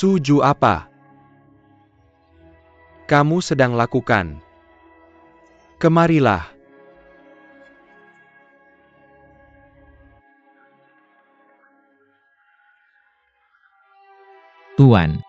Suju apa kamu sedang lakukan? Kemarilah. Tuan.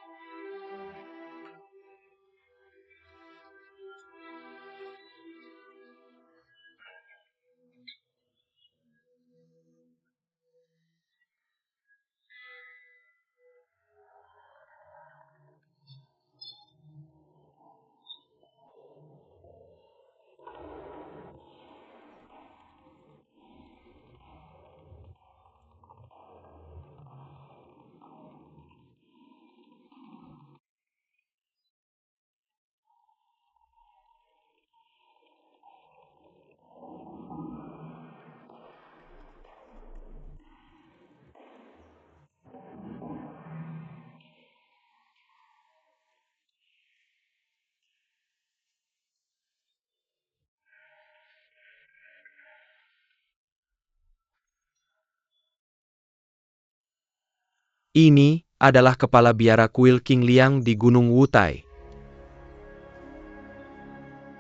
Ini adalah kepala biara kuil King Liang di Gunung Wutai.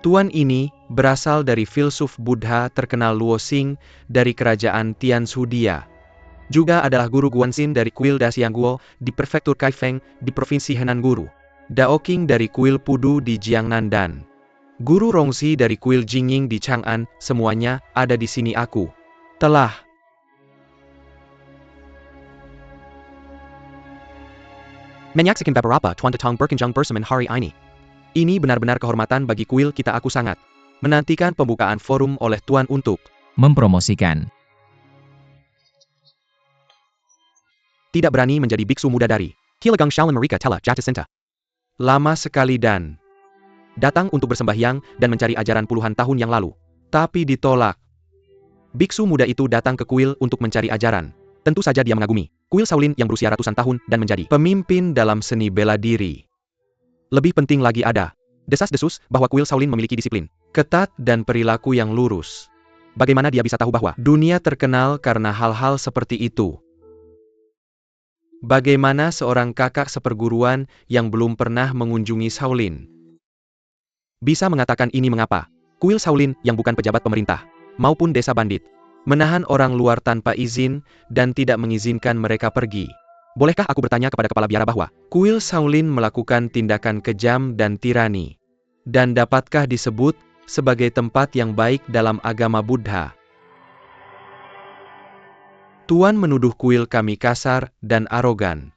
Tuan ini berasal dari filsuf Buddha terkenal Luo Xing dari kerajaan Tianzhu Dia. Juga adalah guru Guanxin dari kuil Daxiangguo di prefektur Kaifeng di provinsi Henan Guru. Dao Qing dari kuil Pudu di Jiangnan dan Guru Rongxi dari kuil Jingying di Chang'an, semuanya ada di sini aku. Telah menyaksikan beberapa tuan datang berkunjung bersama hari ini. Ini benar-benar kehormatan bagi kuil kita. Aku sangat menantikan pembukaan forum oleh tuan untuk Mempromosikan. tidak berani menjadi biksu muda dari Kilagang Shaolin Mereka telah jatuh cinta lama sekali dan datang untuk bersembahyang dan mencari ajaran puluhan tahun yang lalu. Tapi ditolak. Biksu muda itu datang ke kuil untuk mencari ajaran. Tentu saja dia mengagumi kuil Shaolin yang berusia ratusan tahun dan menjadi pemimpin dalam seni bela diri. Lebih penting lagi ada desas-desus bahwa kuil Shaolin memiliki disiplin ketat dan perilaku yang lurus. Bagaimana dia bisa tahu bahwa dunia terkenal karena hal-hal seperti itu? Bagaimana seorang kakak seperguruan yang belum pernah mengunjungi Shaolin bisa mengatakan ini? Mengapa kuil Shaolin yang bukan pejabat pemerintah maupun desa bandit menahan orang luar tanpa izin dan tidak mengizinkan mereka pergi? Bolehkah aku bertanya kepada kepala biara bahwa kuil Shaolin melakukan tindakan kejam dan tirani? Dan dapatkah disebut sebagai tempat yang baik dalam agama Buddha? Tuan menuduh kuil kami kasar dan arogan.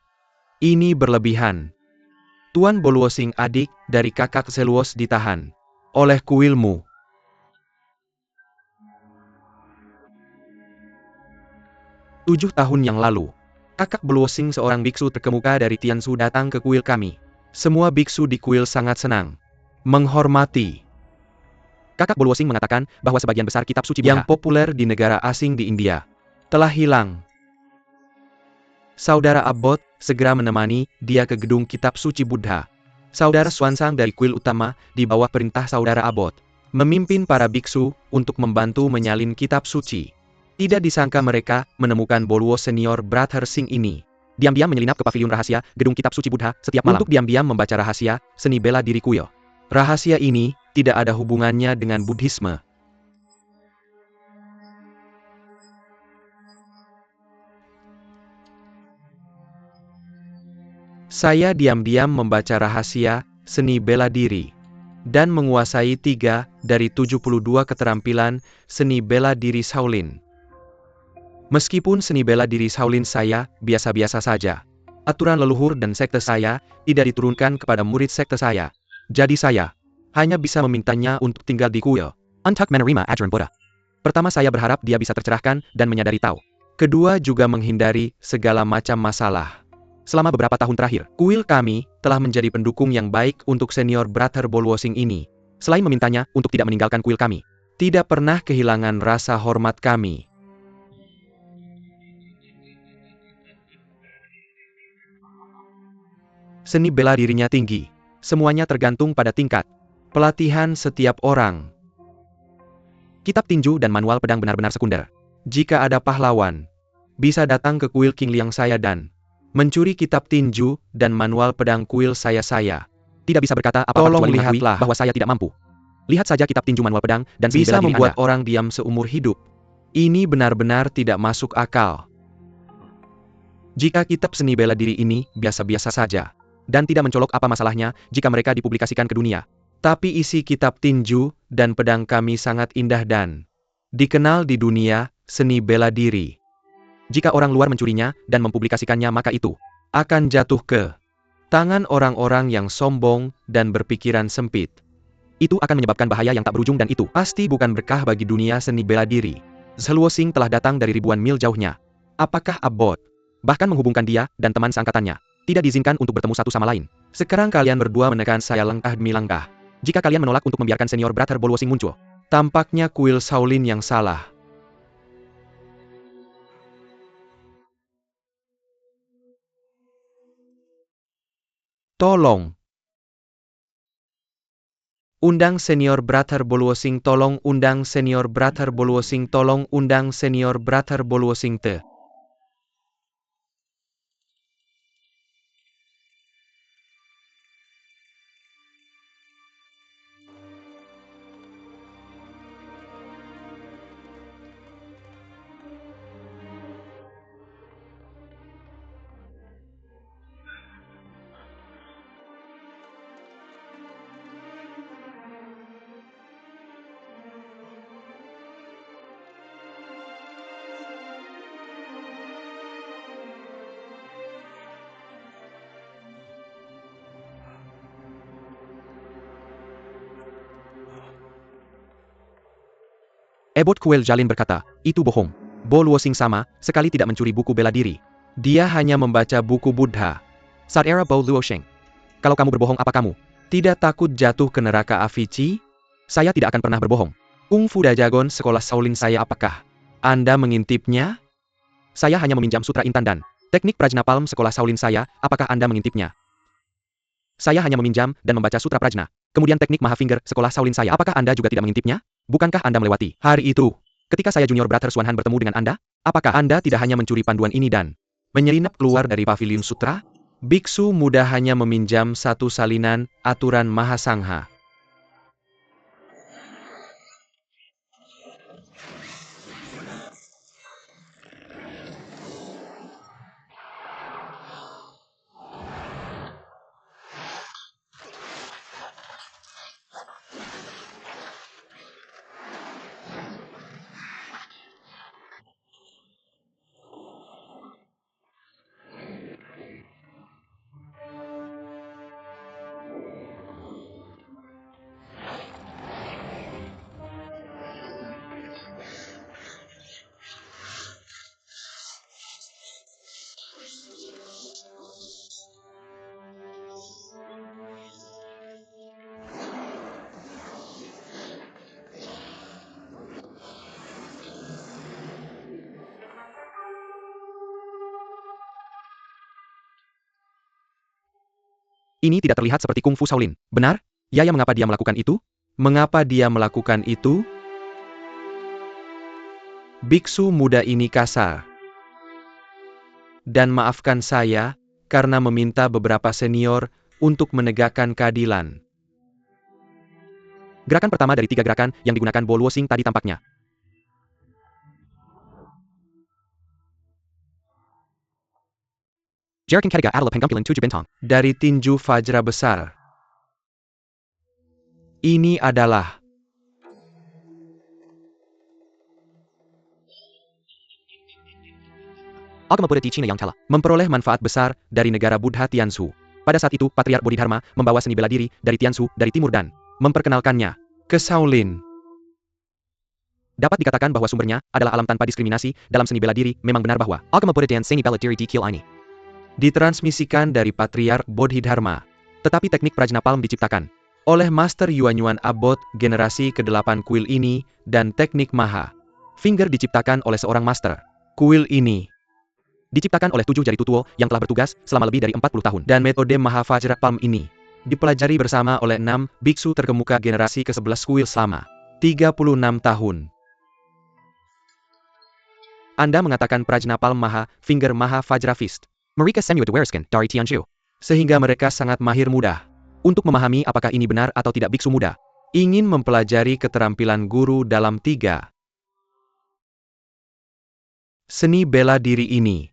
Ini berlebihan. Tuan Boluosing adik dari kakak Seluos ditahan oleh kuilmu. Tujuh tahun yang lalu, kakak Boluosing seorang biksu terkemuka dari Tianzhu datang ke kuil kami. Semua biksu di kuil sangat senang, menghormati. Kakak Boluosing mengatakan bahwa sebagian besar kitab suci Buddha yang populer di negara asing di India telah hilang. Saudara Abbot segera menemani dia ke gedung kitab suci Buddha. Saudara Xuanzang dari kuil utama di bawah perintah saudara Abbot memimpin para biksu untuk membantu menyalin kitab suci. Tidak disangka mereka menemukan Boluo senior Brother Singh ini diam-diam menyelinap ke pavilion rahasia gedung kitab suci Buddha setiap malam untuk diam-diam membaca rahasia seni bela diri kuil. Rahasia ini tidak ada hubungannya dengan Buddhisme. Saya diam-diam membaca rahasia seni bela diri dan menguasai 3 dari 72 keterampilan seni bela diri Shaolin. Meskipun seni bela diri Shaolin saya biasa-biasa saja, aturan leluhur dan sekte saya tidak diturunkan kepada murid sekte saya. Jadi saya hanya bisa memintanya untuk tinggal di kuil untuk menerima ajaran Buddha. Pertama, saya berharap dia bisa tercerahkan dan menyadari tahu. Kedua, juga menghindari segala macam masalah. Selama beberapa tahun terakhir, kuil kami telah menjadi pendukung yang baik untuk senior Brother Boluosing ini. Selain memintanya untuk tidak meninggalkan kuil kami, tidak pernah kehilangan rasa hormat kami. Seni bela dirinya tinggi. Semuanya tergantung pada tingkat pelatihan setiap orang. Kitab tinju dan manual pedang benar-benar sekunder. Jika ada pahlawan, bisa datang ke kuil King Liang saya dan Mencuri kitab tinju dan manual pedang kuil saya. Tidak bisa berkata apa-apa kecuali mengakui bahwa saya tidak mampu. Lihat saja kitab tinju manual pedang dan seni bela diri membuat Anda. Orang diam seumur hidup. Ini benar-benar tidak masuk akal. Jika kitab seni bela diri ini biasa-biasa saja, dan tidak mencolok apa masalahnya jika mereka dipublikasikan ke dunia. Tapi isi kitab tinju dan pedang kami sangat indah dan dikenal di dunia seni bela diri. Jika orang luar mencurinya dan mempublikasikannya, maka itu akan jatuh ke tangan orang-orang yang sombong dan berpikiran sempit. Itu akan menyebabkan bahaya yang tak berujung dan itu pasti bukan berkah bagi dunia seni bela diri. Zhuoxing telah datang dari ribuan mil jauhnya. Apakah Abbot bahkan menghubungkan dia dan teman seangkatannya tidak diizinkan untuk bertemu satu sama lain? Sekarang kalian berdua menekan saya langkah demi langkah. Jika kalian menolak untuk membiarkan senior brother Zhuoxing muncul, tampaknya kuil Shaolin yang salah. Tolong undang senior brother Zhuoxing, tolong undang senior brother Zhuoxing, tolong undang senior brother Zhuoxing. Abbot Kuel Jalin berkata, itu bohong. Zhuoxing sama sekali tidak mencuri buku bela diri. Dia hanya membaca buku Buddha. Saat era Zhuoxing. Kalau kamu berbohong, apa kamu tidak takut jatuh ke neraka Avici? Saya tidak akan pernah berbohong. Kung Fu Dajagon sekolah Shaolin saya, apakah Anda mengintipnya? Saya hanya meminjam Sutra Intan dan teknik Prajna Palm sekolah Shaolin saya, apakah Anda mengintipnya? Saya hanya meminjam dan membaca Sutra Prajna. Kemudian teknik Maha Finger sekolah Shaolin saya, apakah Anda juga tidak mengintipnya? Bukankah Anda melewati hari itu ketika saya junior brother Xuanhan bertemu dengan Anda? Apakah Anda tidak hanya mencuri panduan ini dan menyelinap keluar dari pavilion sutra? Biksu muda hanya meminjam satu salinan aturan Mahasangha. Ini tidak terlihat seperti Kung Fu Shaolin, benar? Yaya, mengapa dia melakukan itu? Mengapa dia melakukan itu? Biksu muda ini kasar. Dan maafkan saya, karena meminta beberapa senior untuk menegakkan keadilan. Gerakan pertama dari 3 gerakan yang digunakan Zhuoxing tadi tampaknya Jeriking Ketiga adalah pengkampilan 7 bintang dari tinju Fajra besar. Ini adalah agama Buddha di Cina yang telah memperoleh manfaat besar dari negara Buddha Tianzhu. Pada saat itu, Patriark Bodhidharma membawa seni bela diri dari Tianzhu dari timur dan memperkenalkannya ke Shaolin. Dapat dikatakan bahwa sumbernya adalah alam tanpa diskriminasi. Dalam seni bela diri, memang benar bahwa agama Buddha dan seni bela diri di Kiel ini ditransmisikan dari Patriark Bodhidharma. Tetapi teknik Prajna Palm diciptakan oleh Master Yuanyuan Abbot generasi ke-8 kuil ini, dan teknik Maha Finger diciptakan oleh seorang master. Kuil ini diciptakan oleh 7 jari tutuo yang telah bertugas selama lebih dari 40 tahun. Dan metode Maha Fajra Palm ini dipelajari bersama oleh 6 biksu terkemuka generasi ke-11 kuil selama 36 tahun. Anda mengatakan Prajna Palm Maha Finger Maha Fajra Fist Mereka semua diwariskan dari Tianzhu. Sehingga mereka sangat mahir mudah untuk memahami apakah ini benar atau tidak. Biksu muda ingin mempelajari keterampilan guru dalam 3 seni bela diri ini.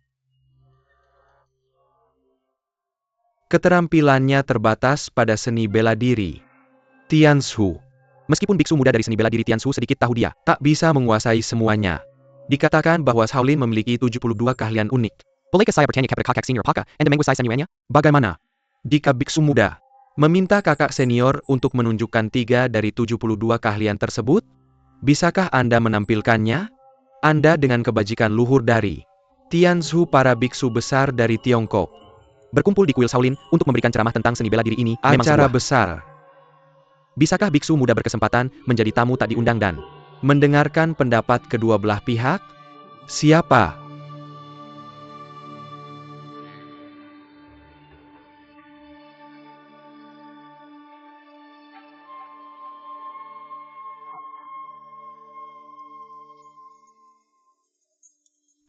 Keterampilannya terbatas pada seni bela diri Tianzhu. Meskipun biksu muda dari seni bela diri Tianzhu sedikit tahu, dia tak bisa menguasai semuanya. Dikatakan bahwa Shaolin memiliki 72 keahlian unik. bolehkah saya bertanya kepada kakak senior Paka, Anda menguasai semuanya? Bagaimana jika biksu muda meminta kakak senior untuk menunjukkan 3 dari 72 keahlian tersebut? Bisakah Anda menampilkannya? Anda dengan kebajikan luhur dari Tianzhu, para biksu besar dari Tiongkok Berkumpul di kuil Shaolin untuk memberikan ceramah tentang seni bela diri ini memang acara sebuah. besar. Bisakah biksu muda berkesempatan menjadi tamu tak diundang dan mendengarkan pendapat kedua belah pihak? Siapa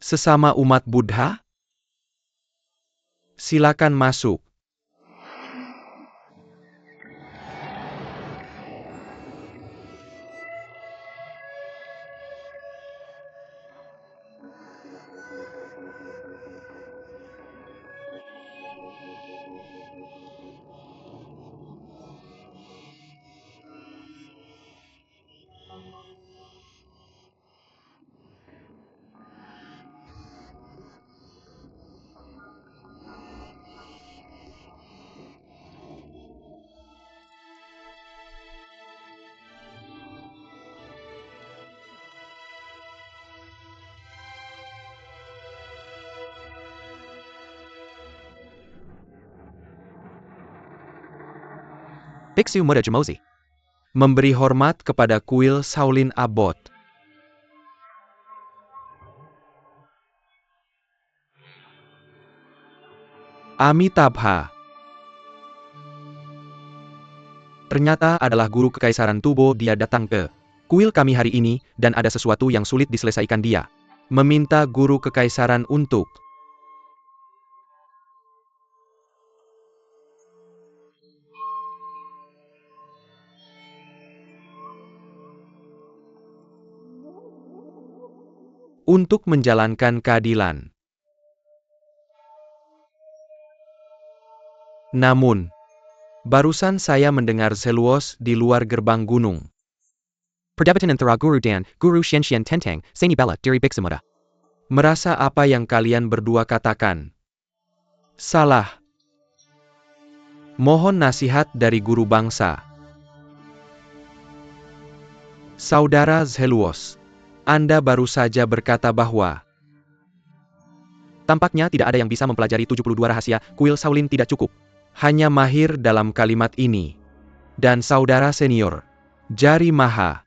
sesama umat Buddha? Silakan masuk. biksu muda Jumozi Memberi hormat kepada kuil Shaolin Abot. Amitabha ternyata adalah guru kekaisaran Tubo. Dia datang ke kuil kami hari ini, dan ada sesuatu yang sulit diselesaikan. Dia meminta guru kekaisaran untuk menjalankan keadilan. Namun, barusan saya mendengar Zeluos di luar gerbang gunung. Perdebatan antara Guru dan Guru Shenxian tentang seni bela diri biksu muda. Merasa apa yang kalian berdua katakan salah. Mohon nasihat dari guru bangsa. Saudara Zeluos, Anda baru saja berkata bahwa tampaknya tidak ada yang bisa mempelajari 72 rahasia kuil Shaolin. Tidak cukup hanya mahir dalam kalimat ini. Dan saudara senior, Jari Maha,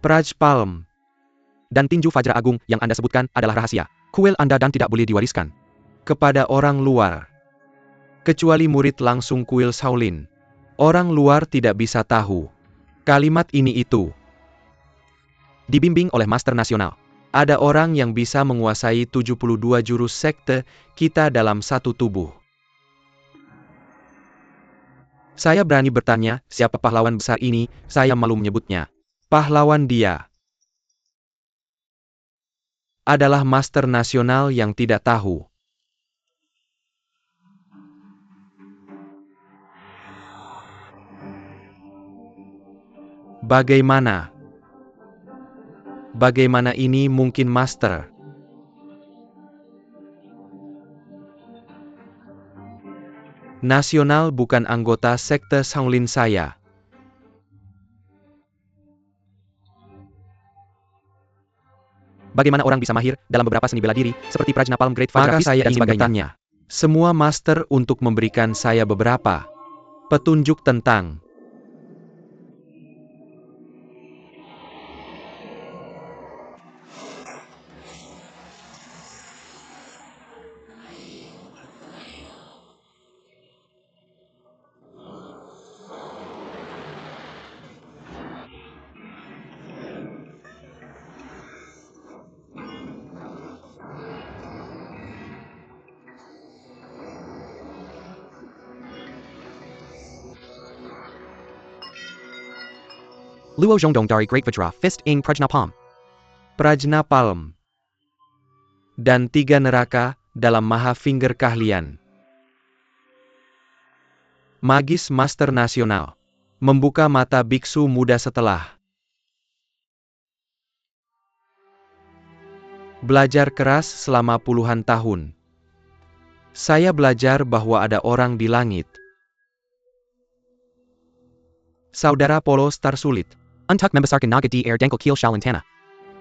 Prajpalm, dan tinju Fajra Agung yang Anda sebutkan adalah rahasia kuil Anda dan tidak boleh diwariskan kepada orang luar. Kecuali murid langsung kuil Shaolin. Orang luar tidak bisa tahu kalimat ini itu. Dibimbing oleh Master Nasional. Ada orang yang bisa menguasai 72 jurus sekte kita dalam satu tubuh. Saya berani bertanya, siapa pahlawan besar ini? Saya malu menyebutnya pahlawan. Dia adalah Master Nasional yang tidak tahu. Bagaimana ini mungkin, Master? Nasional bukan anggota sekte Shaolin saya. Bagaimana orang bisa mahir dalam beberapa seni bela diri, seperti Prajnapalm, Great Fajra Maka Fist, saya dan ingin sebagainya? bertanya, semua master untuk memberikan saya beberapa petunjuk tentang Luo Zhongdong dari Great Vajra Fist Ing Prajnapam. Prajna Palm, dan 3 neraka dalam Maha Finger Keahlian. Magis Master Nasional membuka mata biksu muda setelah belajar keras selama puluhan tahun. Saya belajar bahwa ada orang di langit. Saudara Polo Star Sulit. Untuk membesarkan naga di air dengkul kiel Shalantana.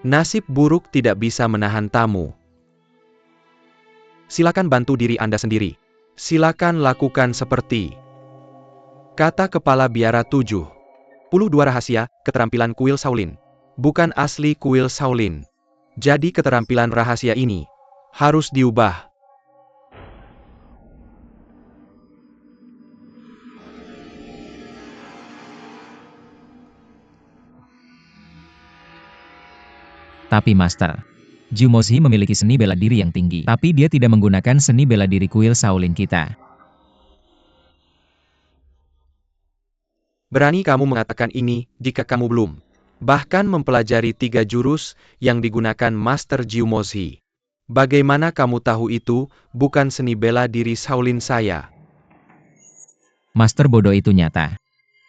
Nasib buruk tidak bisa menahan tamu. Silakan bantu diri Anda sendiri. Silakan lakukan seperti kata kepala biara 7. 22 rahasia, keterampilan kuil Shaolin. Bukan asli kuil Shaolin. Jadi keterampilan rahasia ini harus diubah. Tapi Master, Zhu Mozhi memiliki seni bela diri yang tinggi, tapi dia tidak menggunakan seni bela diri kuil Shaolin kita. Berani kamu mengatakan ini jika kamu belum bahkan mempelajari 3 jurus yang digunakan Master Zhu Mozhi. Bagaimana kamu tahu itu bukan seni bela diri Shaolin saya? Master bodoh itu nyata.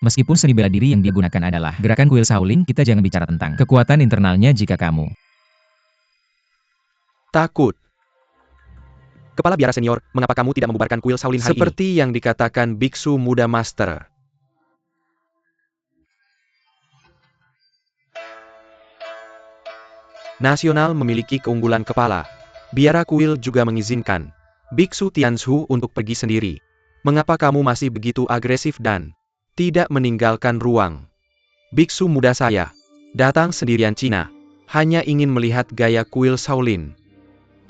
Meskipun seni bela diri yang dia gunakan adalah gerakan kuil Shaolin, kita jangan bicara tentang kekuatan internalnya jika kamu Takut. Kepala biara senior, mengapa kamu tidak membubarkan kuil Shaolin hari ini? Seperti yang dikatakan biksu muda Master. Nasional memiliki keunggulan kepala. Biara kuil juga mengizinkan biksu Tianzhu untuk pergi sendiri. Mengapa kamu masih begitu agresif dan tidak meninggalkan ruang? Biksu muda saya datang sendirian Cina, hanya ingin melihat gaya kuil Shaolin.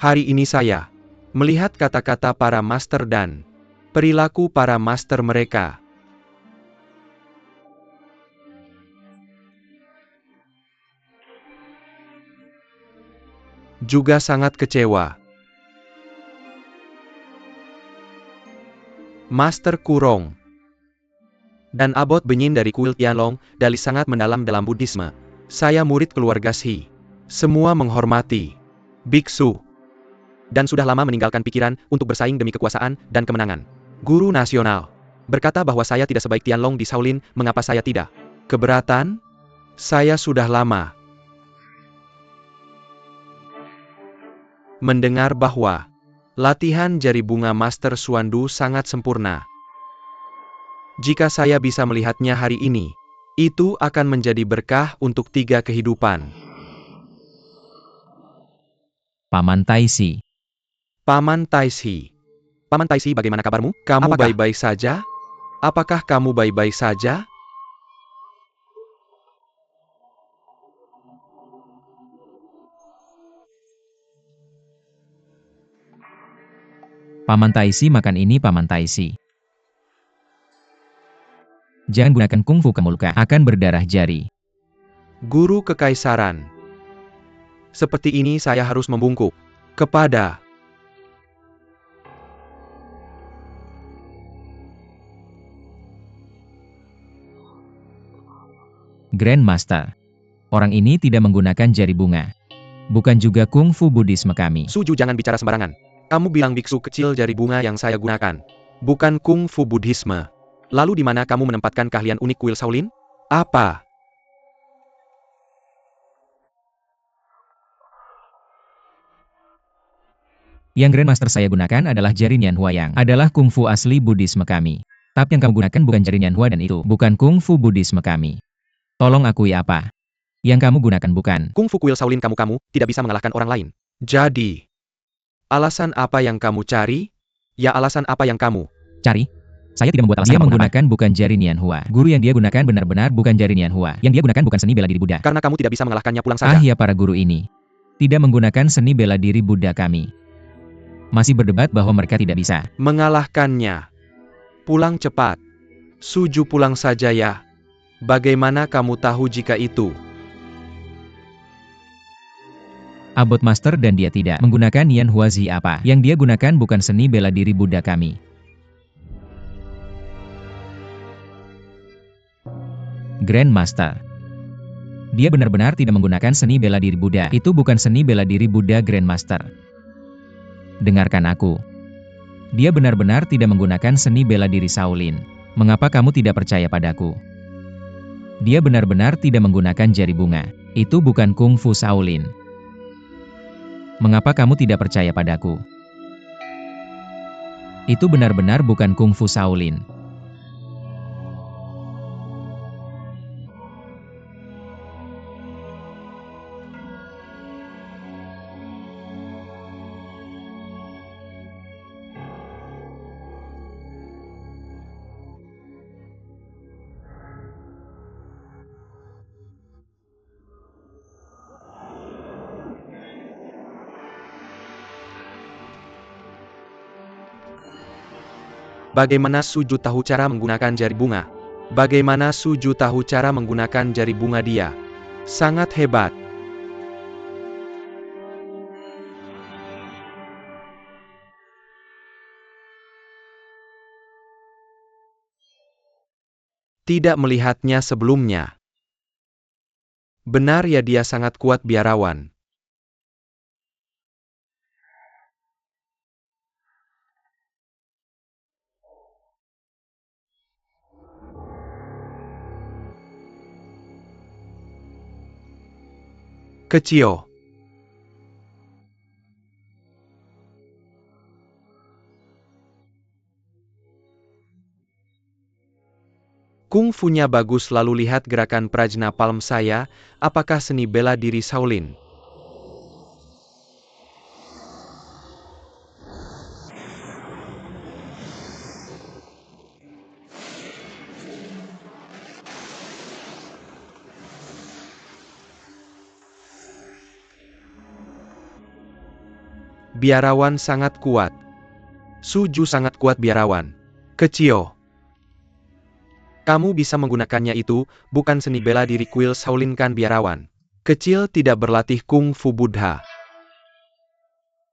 Hari ini saya melihat kata-kata para master dan perilaku para master mereka. Juga sangat kecewa. Master Kurong dan Abot Benyin dari kuil Tianlong, dalih sangat mendalam dalam Buddhisme. Saya murid keluarga Shi. Semua menghormati biksu Dan sudah lama meninggalkan pikiran untuk bersaing demi kekuasaan dan kemenangan. Guru nasional Berkata bahwa saya tidak sebaik Tianlong di Shaolin, mengapa saya tidak? keberatan. Saya sudah lama mendengar bahwa latihan jari bunga Master Suandu sangat sempurna. Jika saya bisa melihatnya hari ini, itu akan menjadi berkah untuk 3 kehidupan. Paman Taisi. Paman Taisi, Paman Taisi, bagaimana kabarmu? kamu Apakah- baik-baik saja? Apakah kamu baik-baik saja? Paman Taisi makan ini Paman Taisi. Jangan gunakan kungfu kamu, luka akan berdarah jari. Guru Kekaisaran. Seperti ini saya harus membungkuk kepada Grandmaster. Orang ini tidak menggunakan jari bunga. Bukan juga kungfu Buddhisme kami. Suju, jangan bicara sembarangan. Kamu bilang biksu kecil jari bunga yang saya gunakan bukan kungfu Buddhisme. Lalu di mana kamu menempatkan keahlian unik kuil Shaolin? Apa? Yang Grandmaster saya gunakan adalah jari Nianhua yang adalah kungfu asli Buddhisme kami. Tapi yang kamu gunakan bukan jari Nianhua dan itu bukan kungfu Buddhisme kami. Tolong akui apa yang kamu gunakan bukan. Kungfu kuil Shaolin kamu tidak bisa mengalahkan orang lain. Jadi, alasan apa yang kamu cari? Ya, alasan apa yang kamu Cari? Saya tidak membuat alasan. Dia apapun, menggunakan bukan jari Nianhua. Guru yang dia gunakan benar-benar bukan jari Nianhua. Yang dia gunakan bukan seni bela diri Buddha. Karena kamu tidak bisa mengalahkannya, pulang Ah saja. ya, para guru ini tidak menggunakan seni bela diri Buddha kami. Masih berdebat bahwa mereka tidak bisa. Mengalahkannya. Pulang cepat. Suju, pulang saja ya. Bagaimana kamu tahu jika itu? Abot Master dan dia tidak menggunakan Nianhua Zi apa. Yang dia gunakan bukan seni bela diri Buddha kami. Grandmaster. Dia benar-benar tidak menggunakan seni bela diri Buddha. Itu bukan seni bela diri Buddha Grandmaster. Dengarkan aku. Dia benar-benar tidak menggunakan seni bela diri Shaolin. Mengapa kamu tidak percaya padaku? Dia benar-benar tidak menggunakan jari bunga. Itu bukan kungfu Shaolin. Mengapa kamu tidak percaya padaku? Itu benar-benar bukan kungfu Shaolin. Bagaimana Suju tahu cara menggunakan jari bunga? Bagaimana Suju tahu cara menggunakan jari bunga dia? Sangat hebat. Tidak melihatnya sebelumnya. Benar ya, dia sangat kuat biarawan. Kecil. Kungfunya bagus, lalu lihat gerakan prajna palm saya, apakah seni bela diri Shaolin? Biarawan sangat kuat. Suju sangat kuat biarawan. Kecil. Kamu bisa menggunakannya, itu bukan seni bela diri kuil Shaolin kan biarawan. Kecil tidak berlatih kungfu Buddha.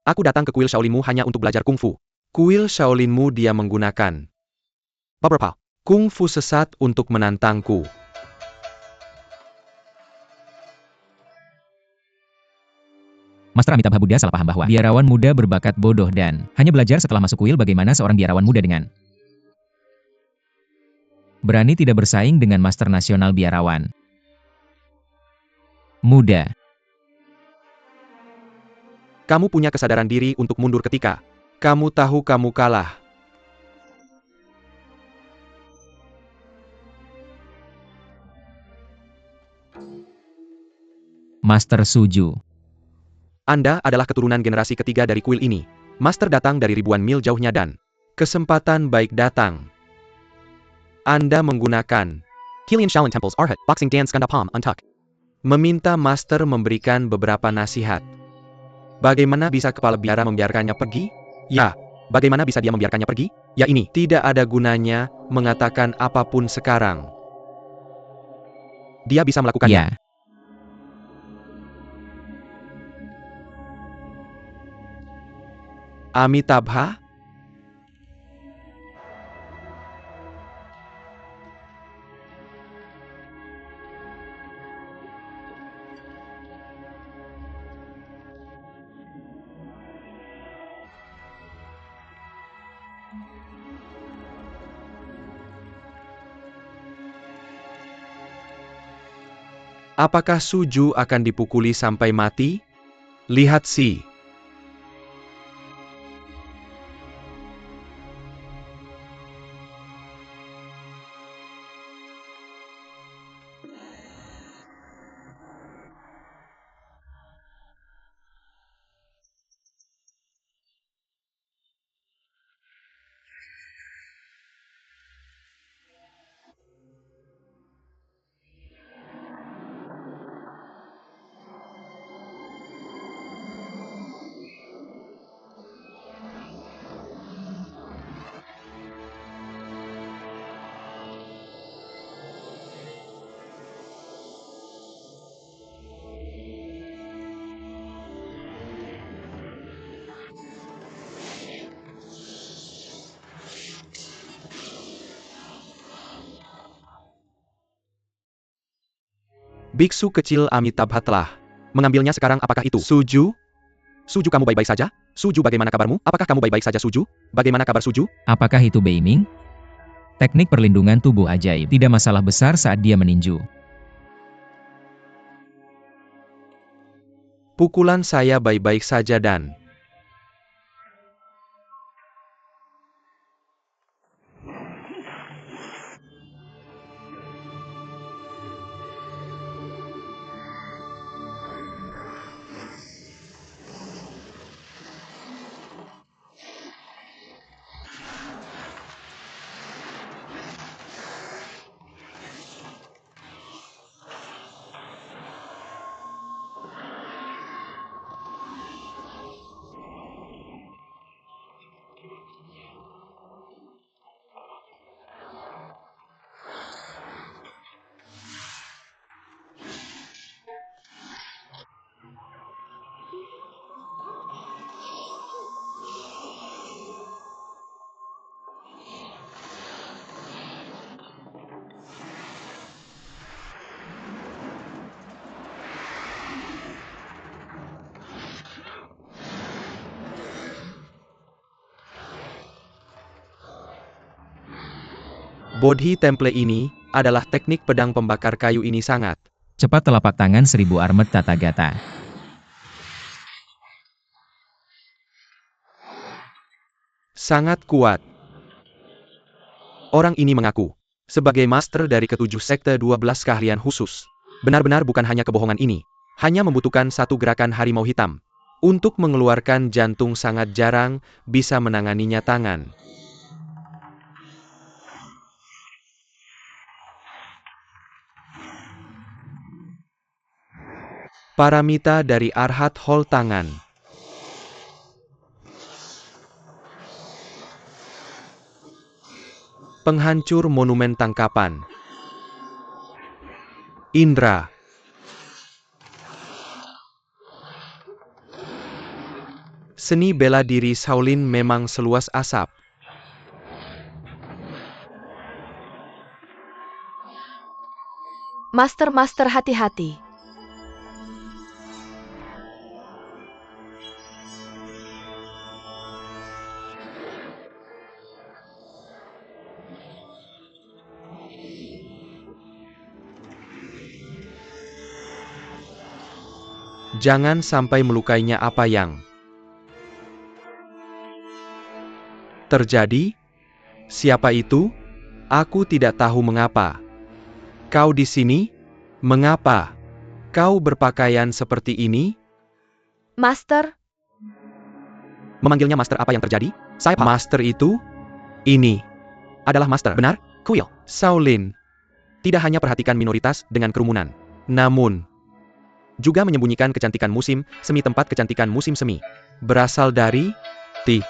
Aku datang ke kuil Shaolinmu hanya untuk belajar kungfu. Kuil Shaolinmu dia menggunakan beberapa kungfu sesat untuk menantangku. Master Amitabha Buddha salah paham bahwa biarawan muda berbakat bodoh dan hanya belajar setelah masuk kuil bagaimana seorang biarawan muda dengan berani tidak bersaing dengan Master Nasional Biarawan Muda. Kamu punya kesadaran diri untuk mundur ketika kamu tahu kamu kalah. Master Suju. Anda adalah keturunan generasi ketiga dari kuil ini. Master datang dari ribuan mil jauhnya dan kesempatan baik datang. Anda menggunakan Kilian Shaolin Temple's Arhat, Boxing Dan Skandapam, Untuck. meminta Master memberikan beberapa nasihat. Bagaimana bisa kepala biara membiarkannya pergi? Ya, bagaimana bisa dia membiarkannya pergi? Ya, ini tidak ada gunanya mengatakan apapun sekarang. Dia bisa melakukannya. Ya. Amitabha? Apakah Suju akan dipukuli sampai mati? Lihat si. Biksu kecil Amitabha telah mengambilnya sekarang. Apakah itu Suju? Suju, kamu baik-baik saja? Suju, bagaimana kabarmu? Apakah kamu baik-baik saja, Suju? Bagaimana kabar Suju? Apakah itu Beiming? Teknik perlindungan tubuh ajaib. Tidak masalah besar saat dia meninju. Pukulan saya baik-baik saja dan Bodhi Temple ini adalah teknik pedang pembakar kayu ini sangat Cepat telapak tangan 1000 armet tata gata. sangat kuat. Orang ini mengaku sebagai master dari ketujuh sekte 12 keahlian khusus. Benar-benar bukan hanya kebohongan ini. Hanya membutuhkan satu gerakan harimau hitam. Untuk mengeluarkan jantung sangat jarang bisa menanganinya tangan. Paramita dari Arhat Hall tangan. Penghancur monumen tangkapan. Indra. Seni bela diri Shaolin memang seluas asap. Master, hati-hati. Jangan sampai melukainya. Apa yang terjadi? Siapa itu? Aku tidak tahu mengapa. Kau di sini? Mengapa kau berpakaian seperti ini? Master, Memanggilnya Master, apa yang terjadi? Saya Master itu? Ini adalah Master, benar? Kuil. Shaolin. Tidak hanya perhatikan minoritas dengan kerumunan. Namun, Juga menyembunyikan kecantikan musim semi, tempat kecantikan musim semi. berasal dari Ti.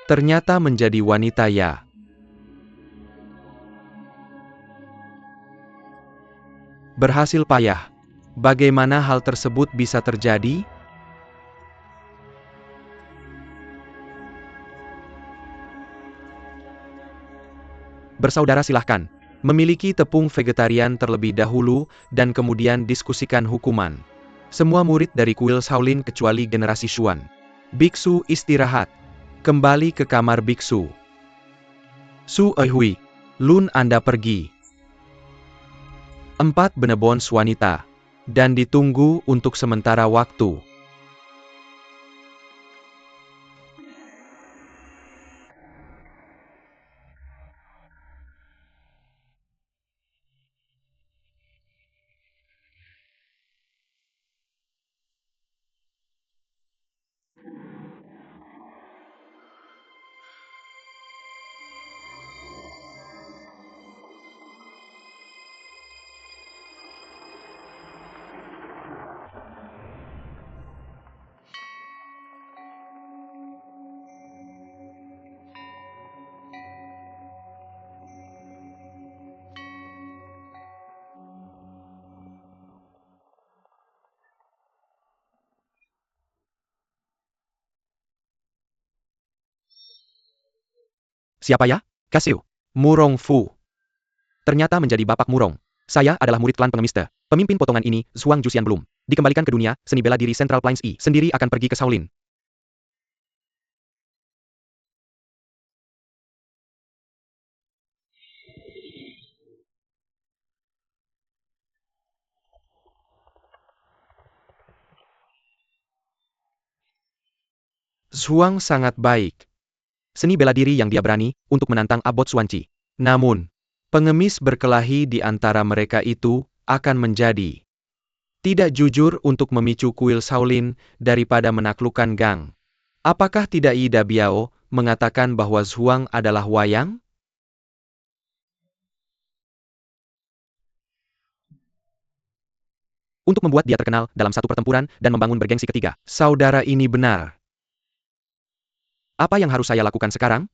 Ternyata menjadi wanita ya. Berhasil payah. Bagaimana hal tersebut bisa terjadi? Bersaudara silahkan. Memiliki tepung vegetarian terlebih dahulu, dan kemudian diskusikan hukuman. Semua murid dari kuil Shaolin kecuali generasi Xuan. Biksu istirahat. Kembali ke kamar biksu. Su Ehui. Lun, Anda pergi. 4 Benebons wanita. Dan ditunggu untuk sementara waktu. Siapa ya? Kasiu. Murong Fu. Ternyata menjadi Bapak Murong. Saya adalah murid klan pengemis Te. Pemimpin potongan ini, Zhuang Juxian belum dikembalikan ke dunia, seni bela diri Central Plains I sendiri akan pergi ke Shaolin. Zhuang sangat baik. Seni bela diri yang dia berani untuk menantang Abbot Xuanqi. Namun, pengemis berkelahi di antara mereka itu akan menjadi tidak jujur untuk memicu kuil Shaolin daripada menaklukkan Gang. Apakah tidak Ida Biao mengatakan bahwa Zhuang adalah wayang? Untuk membuat dia terkenal dalam satu pertempuran dan membangun bergengsi ketiga. Saudara ini benar. Apa yang harus saya lakukan sekarang?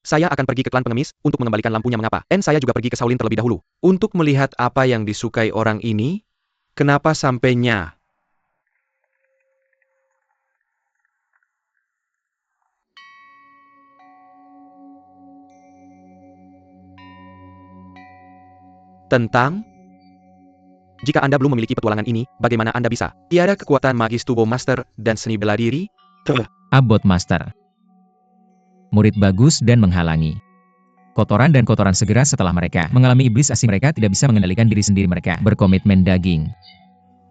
Saya akan pergi ke klan pengemis untuk mengembalikan lampunya. Mengapa? Saya juga pergi ke Shaolin terlebih dahulu. Untuk melihat apa yang disukai orang ini? Kenapa sampainya? Tentang? Jika Anda belum memiliki petualangan ini, bagaimana Anda bisa? Tiada kekuatan magis tubuh master dan seni bela diri? Abbot Master. Murid bagus dan menghalangi. Kotoran dan kotoran segera setelah mereka mengalami iblis asing, mereka tidak bisa mengendalikan diri sendiri, mereka berkomitmen daging.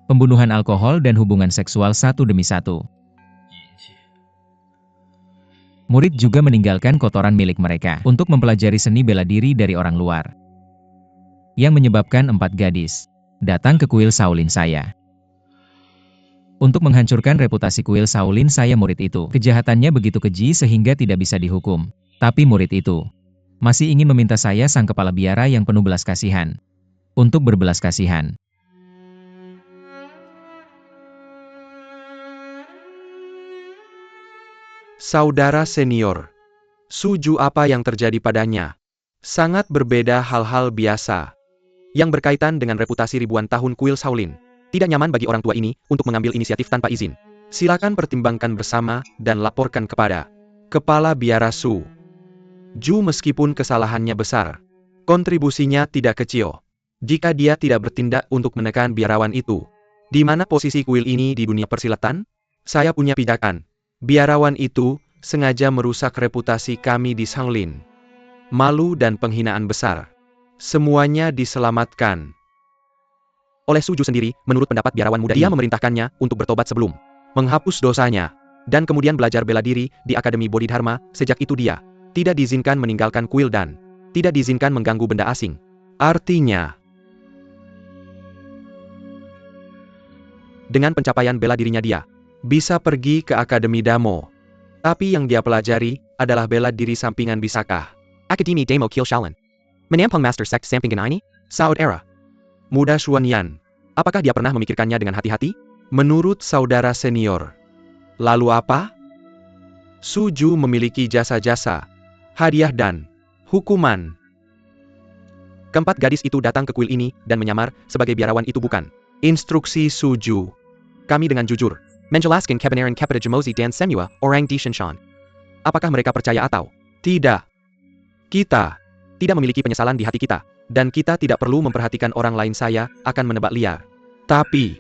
Pembunuhan, alkohol, dan hubungan seksual satu demi satu. Murid juga meninggalkan kotoran milik mereka untuk mempelajari seni bela diri dari orang luar. Yang menyebabkan 4 gadis datang ke kuil Shaolin saya. Untuk menghancurkan reputasi kuil Shaolin saya, murid itu kejahatannya begitu keji sehingga tidak bisa dihukum. Tapi murid itu masih ingin meminta saya, sang kepala biara yang penuh belas kasihan, untuk berbelas kasihan. Saudara senior, Suju, apa yang terjadi padanya? Sangat berbeda hal-hal biasa yang berkaitan dengan reputasi ribuan tahun kuil Shaolin. Tidak nyaman bagi orang tua ini untuk mengambil inisiatif tanpa izin. Silakan pertimbangkan bersama dan laporkan kepada Kepala Biara Su Ju. Meskipun kesalahannya besar, kontribusinya tidak kecil. Jika dia tidak bertindak untuk menekan biarawan itu, di mana posisi kuil ini di dunia persilatan? Saya punya pijakan. Biarawan itu sengaja merusak reputasi kami di Shaolin. Malu dan penghinaan besar. Semuanya diselamatkan oleh Suju sendiri. Menurut pendapat biarawan muda, dia memerintahkannya untuk bertobat sebelum menghapus dosanya, dan kemudian belajar bela diri di Akademi Bodhidharma. Sejak itu dia tidak diizinkan meninggalkan kuil dan tidak diizinkan mengganggu benda asing. Artinya, dengan pencapaian bela dirinya dia bisa pergi ke Akademi Damo. Tapi yang dia pelajari adalah bela diri sampingan. Bisakah Akademi Damo Kiel Shaolin menampung Master Sect sampingan ini? Saudara muda Xuanyan, apakah dia pernah memikirkannya dengan hati-hati? Menurut saudara senior, lalu apa? Suju memiliki jasa-jasa, hadiah dan hukuman. Keempat gadis itu datang ke kuil ini dan menyamar sebagai biarawan. Itu bukan instruksi Suju. Kami dengan jujur menjelaskan kebenaran kepada Jamozi dan Semua orang di Shinshan. Apakah mereka percaya atau tidak? Kita tidak memiliki penyesalan di hati kita, dan kita tidak perlu memperhatikan orang lain. Saya akan menebak liar. Tapi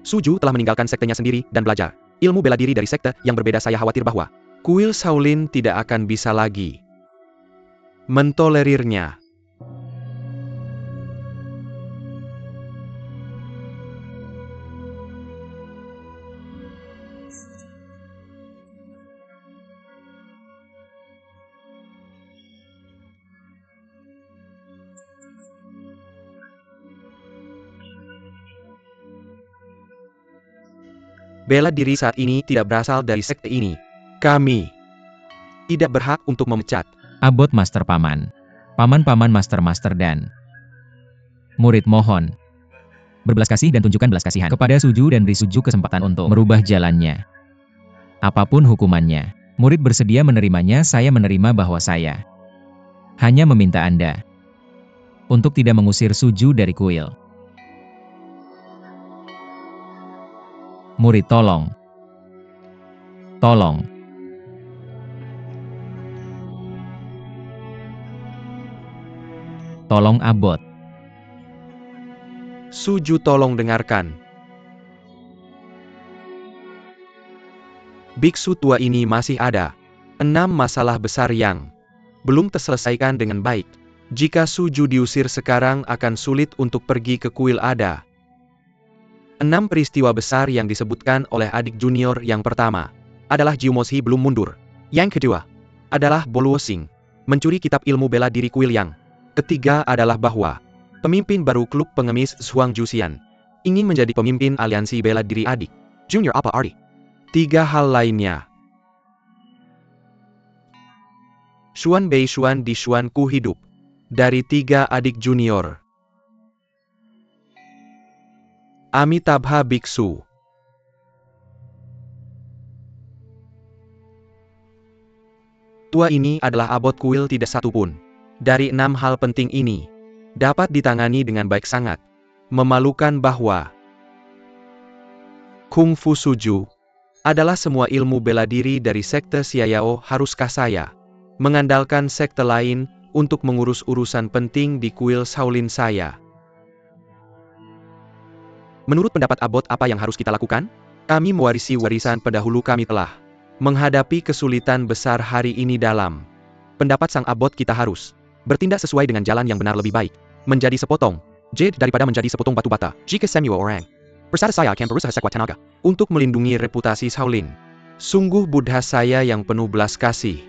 Suju telah meninggalkan sektenya sendiri dan belajar ilmu bela diri dari sekte yang berbeda. Saya khawatir bahwa kuil Shaolin tidak akan bisa lagi mentolerirnya. Bela diri saat ini tidak berasal dari sekte ini. Kami tidak berhak untuk memecat Abbot Master, Paman, Paman-paman, Master-master dan murid, mohon berbelas kasih dan tunjukkan belas kasihan kepada Suju dan beri Suju kesempatan untuk merubah jalannya. Apapun hukumannya, murid bersedia menerimanya. Saya menerima bahwa saya hanya meminta Anda untuk tidak mengusir Suju dari kuil. Murid, tolong. Tolong. Tolong Abbot. Suju tolong dengarkan. Biksu tua ini masih ada 6 masalah besar yang belum terselesaikan dengan baik. Jika Suju diusir sekarang akan sulit untuk pergi ke kuil Ada. 6 peristiwa besar yang disebutkan oleh adik junior yang pertama adalah Jiumoshi belum mundur. Yang kedua adalah Boluosing mencuri kitab ilmu bela diri kuil yang ketiga adalah bahwa pemimpin baru klub pengemis Zhuang Juxian ingin menjadi pemimpin aliansi bela diri adik junior apa arti. 3 hal lainnya. Xuan Bei Xuan di Xuan Ku hidup dari 3 adik junior. Amitabha Biksu. Tua ini adalah abot kuil tidak satu pun. Dari 6 hal penting ini dapat ditangani dengan baik sangat. Memalukan bahwa Kung Fu Suju adalah semua ilmu bela diri dari sekte Xiayao. Haruskah saya mengandalkan sekte lain untuk mengurus urusan penting di kuil Shaolin saya? Menurut pendapat Abbot, apa yang harus kita lakukan? Kami mewarisi warisan pendahulu kami telah menghadapi kesulitan besar hari ini. Dalam pendapat sang Abbot, kita harus bertindak sesuai dengan jalan yang benar, lebih baik menjadi sepotong jade daripada menjadi sepotong batu bata. Jika Samuel orang persada saya akan berusaha sekuat tenaga untuk melindungi reputasi Shaolin. Sungguh Buddha saya yang penuh belas kasih,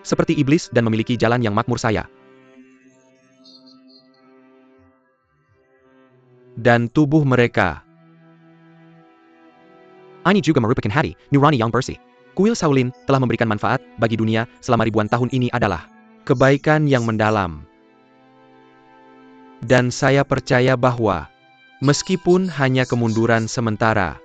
seperti iblis dan memiliki jalan yang makmur saya. Dan tubuh mereka ini juga merupakan hati nurani yang bersih. Kuil Shaolin telah memberikan manfaat bagi dunia selama ribuan tahun. Ini adalah kebaikan yang mendalam. Dan saya percaya bahwa meskipun hanya kemunduran sementara,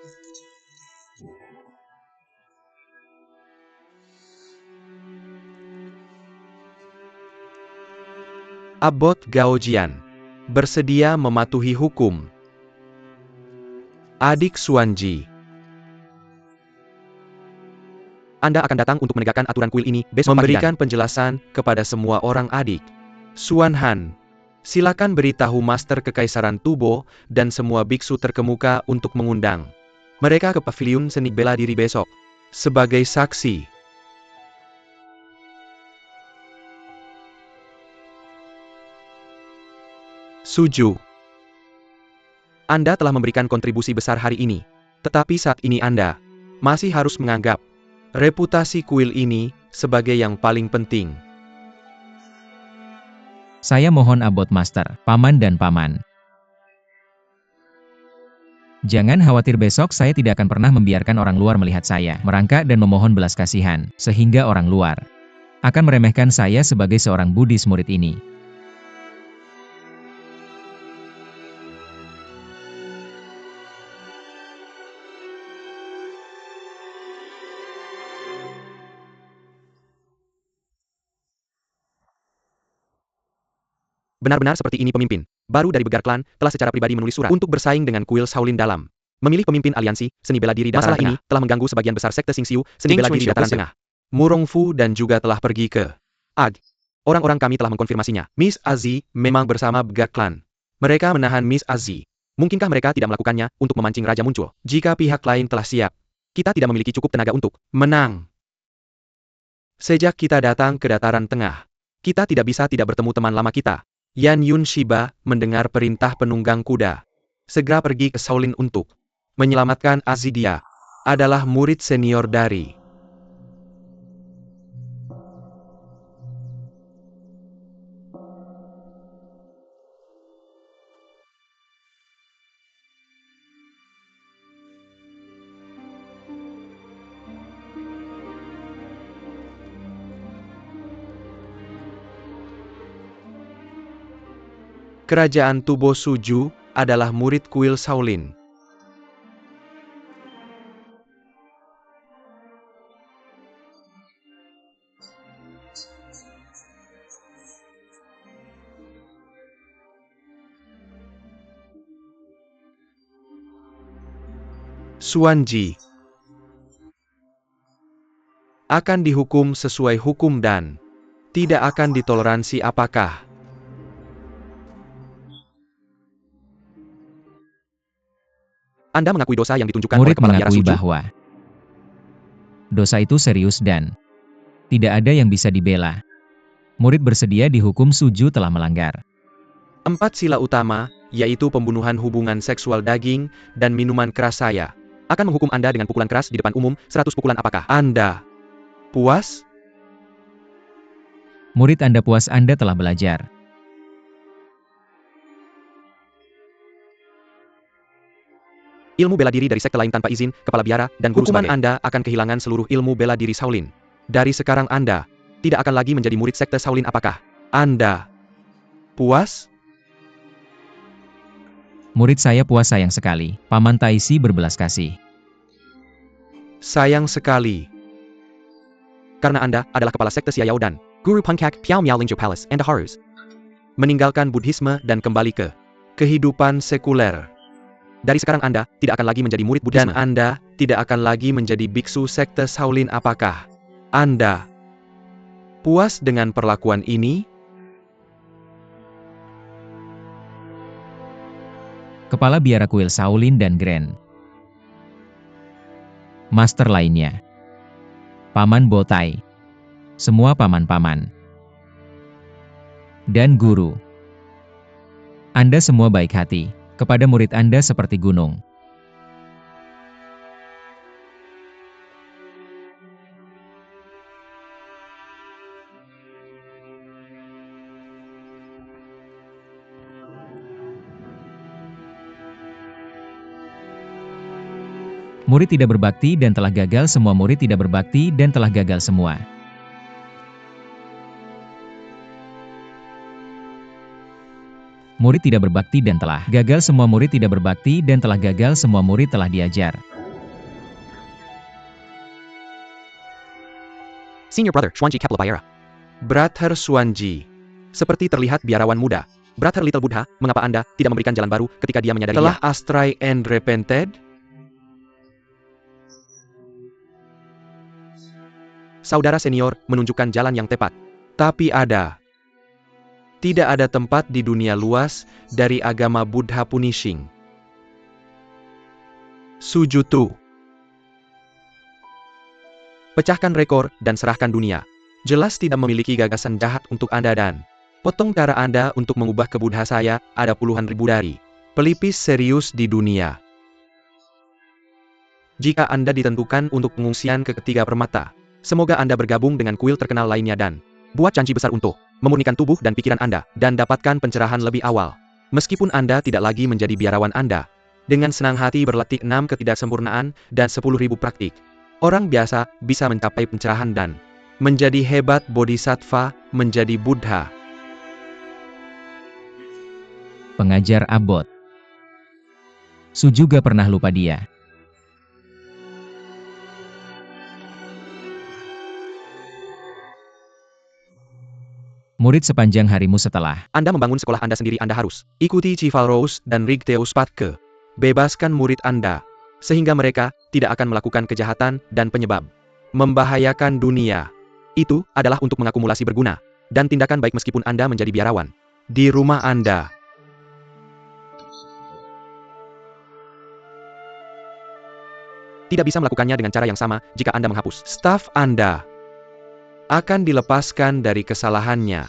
Abbot Gaojian bersedia mematuhi hukum. Adik Xuanji, Anda akan datang untuk menegakkan aturan kuil ini besok memberikan penjelasan kepada semua orang. Adik Xuan Han, silakan beritahu Master Kekaisaran Tubo dan semua biksu terkemuka untuk mengundang mereka ke pavilion seni bela diri besok sebagai saksi. Suju, Anda telah memberikan kontribusi besar hari ini, tetapi saat ini Anda masih harus menganggap reputasi kuil ini sebagai yang paling penting. Saya mohon Abbot Master, Paman dan Paman. Jangan khawatir, besok saya tidak akan pernah membiarkan orang luar melihat saya merangkak dan memohon belas kasihan, sehingga orang luar akan meremehkan saya sebagai seorang Buddhis murid ini. Benar-benar seperti ini pemimpin baru dari Begar Klan telah secara pribadi menulis surat untuk bersaing dengan kuil Shaolin dalam memilih pemimpin aliansi seni bela diri. Masalah ini telah mengganggu sebagian besar sekte Xingxiu seni bela diri dataran tengah. Murongfu dan juga telah pergi ke Ag. Orang-orang kami telah mengkonfirmasinya. Miss Azi memang bersama Begar Klan. Mereka menahan Miss Azi. Mungkinkah mereka tidak melakukannya untuk memancing raja muncul? Jika pihak lain telah siap, kita tidak memiliki cukup tenaga untuk menang. Sejak kita datang ke dataran tengah, kita tidak bisa tidak bertemu teman lama kita. Yan Yun Shiba mendengar perintah penunggang kuda segera pergi ke Shaolin untuk menyelamatkan Azi. Dia adalah murid senior dari Kerajaan Tubo. Suju adalah murid kuil Shaolin. Xuanji akan dihukum sesuai hukum dan tidak akan ditoleransi. Apakah Anda mengakui dosa yang ditunjukkan oleh Murid kepala biara mengakui Suju. bahwa dosa itu serius dan tidak ada yang bisa dibela. Murid bersedia dihukum Suju telah melanggar 4 sila utama, yaitu pembunuhan hubungan seksual daging dan minuman keras. Saya akan menghukum Anda dengan pukulan keras di depan umum, 100 pukulan. Apakah Anda puas? Murid Anda puas Anda telah belajar. Ilmu bela diri dari sekte lain tanpa izin, kepala biara, dan guru hukuman Anda akan kehilangan seluruh ilmu bela diri Shaolin. Dari sekarang Anda tidak akan lagi menjadi murid sekte Shaolin. Apakah Anda puas? Murid saya puas, sayang sekali. Paman Taisi berbelas kasih. Sayang sekali. Karena Anda adalah kepala sekte Xiao dan Guru Pengkak Piao Miao Lingzhou Palace and harus meninggalkan Buddhisme dan kembali ke kehidupan sekuler. Dari sekarang Anda tidak akan lagi menjadi murid Buddhisme. Dan Anda tidak akan lagi menjadi biksu sekte Shaolin. Apakah Anda puas dengan perlakuan ini? Kepala biara kuil Shaolin dan Grand Master lainnya. Paman Botai. Semua paman-paman. Dan guru. Anda semua baik hati kepada murid Anda seperti gunung. Murid tidak berbakti dan telah gagal semua. Murid tidak berbakti dan telah gagal semua. Murid tidak berbakti dan telah gagal semua. Murid tidak berbakti dan telah gagal semua. Murid telah diajar. Senior Brother Xuanji Kepala Biara. Brother Xuanji, seperti terlihat biarawan muda. Brother Little Buddha, mengapa Anda tidak memberikan jalan baru ketika dia menyadari telah astray and repented? Saudara senior menunjukkan jalan yang tepat. Tapi tidak ada tempat di dunia luas dari agama Buddha punishing. Sujutsu. Pecahkan rekor dan serahkan dunia. Jelas tidak memiliki gagasan jahat untuk Anda dan potong cara Anda untuk mengubah ke Buddha. Saya ada puluhan ribu dari pelipis serius di dunia. Jika Anda ditentukan untuk pengungsian ke ketiga permata, semoga Anda bergabung dengan kuil terkenal lainnya dan buat janji besar untuk memurnikan tubuh dan pikiran Anda dan dapatkan pencerahan lebih awal. Meskipun Anda tidak lagi menjadi biarawan, Anda dengan senang hati berlatih 6 ketidaksempurnaan dan 10.000 praktik. Orang biasa bisa mencapai pencerahan dan menjadi hebat bodhisattva, menjadi Buddha. Pengajar abot. Su juga pernah lupa dia. Murid sepanjang harimu setelah Anda membangun sekolah Anda sendiri. Anda harus ikuti Chival Rose dan Rigteus Patke. Bebaskan murid Anda, sehingga mereka tidak akan melakukan kejahatan dan penyebab membahayakan dunia. Itu adalah untuk mengakumulasi berguna dan tindakan baik meskipun Anda menjadi biarawan di rumah Anda. Tidak bisa melakukannya dengan cara yang sama jika Anda menghapus staf Anda. Akan dilepaskan dari kesalahannya.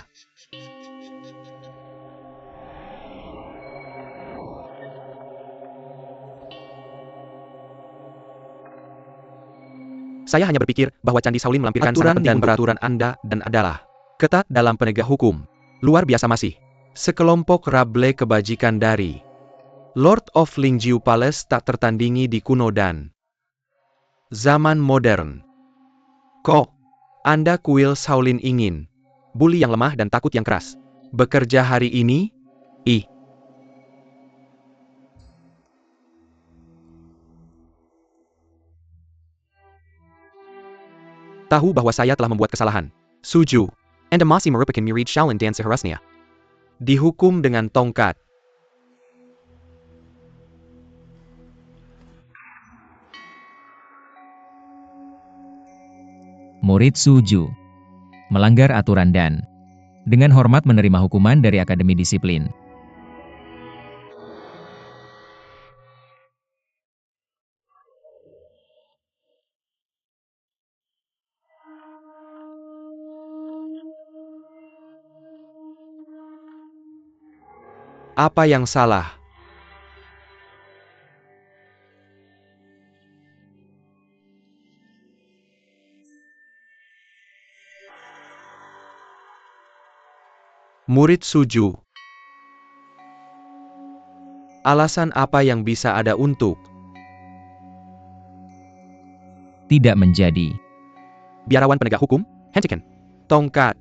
Saya hanya berpikir bahwa Candi Shaolin melampirkan aturan dan peraturan Anda dan adalah ketat dalam penegak hukum. Luar biasa masih. Sekelompok rable kebajikan dari Lord of Lingzhou Palace tak tertandingi di kuno dan zaman modern. Kok Anda kuil Shaolin ingin bully yang lemah dan takut yang keras bekerja hari ini? Tahu bahwa saya telah membuat kesalahan. Suju. Anda masih merupakan murid Shaolin dan seharusnya dihukum dengan tongkat. murid Suju melanggar aturan dan dengan hormat menerima hukuman dari Akademi Disiplin. Apa yang salah? Murid Suju. Alasan apa yang bisa ada untuk Tidak menjadi. Biarawan penegak hukum, Hentiken. tongkat?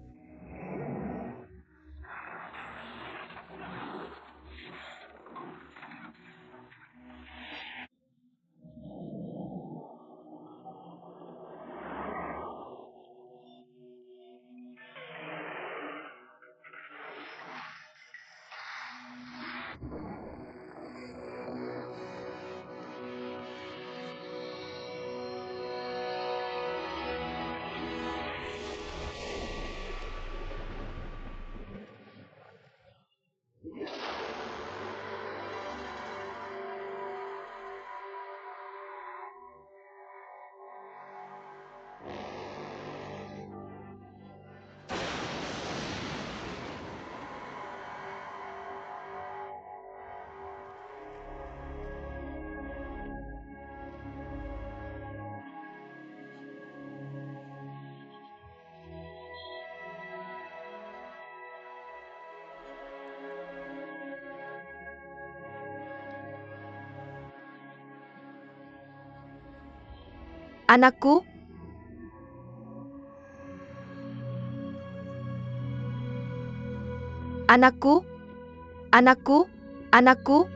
Anakku, anakku, anakku, anakku.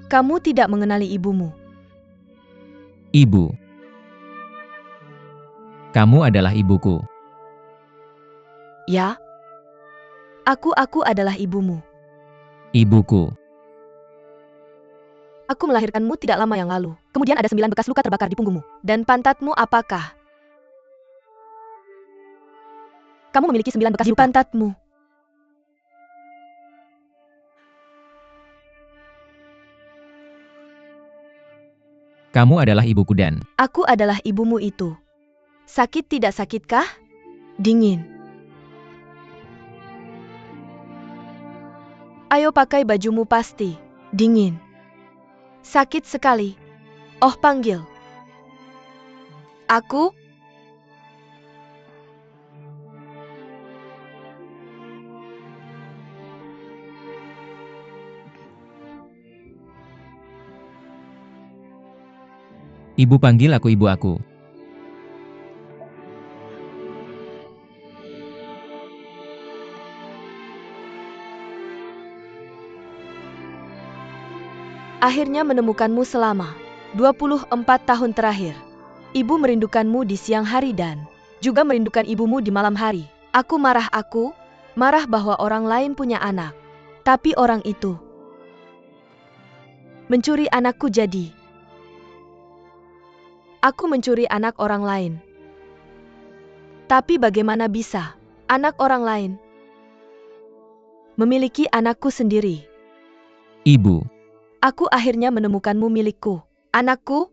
Kamu tidak mengenali ibumu. Ibu. Kamu adalah ibuku. Ya, aku adalah ibumu. Ibuku. Aku melahirkanmu tidak lama yang lalu. Kemudian ada 9 bekas luka terbakar di punggungmu. Dan pantatmu apakah? Kamu memiliki 9 bekas di pantatmu. Kamu adalah ibuku dan Aku adalah ibumu itu. Sakit tidak sakitkah? Dingin. Ayo pakai bajumu pasti. Dingin. Sakit sekali. Oh, panggil. Aku? Ibu panggil aku ibu aku. Akhirnya menemukanmu selama 24 tahun terakhir. Ibu merindukanmu di siang hari dan juga merindukan ibumu di malam hari. Aku marah bahwa orang lain punya anak. Tapi orang itu mencuri anakku jadi. Aku mencuri anak orang lain. Tapi bagaimana bisa anak orang lain memiliki anakku sendiri? Ibu. Aku akhirnya menemukanmu milikku. Anakku?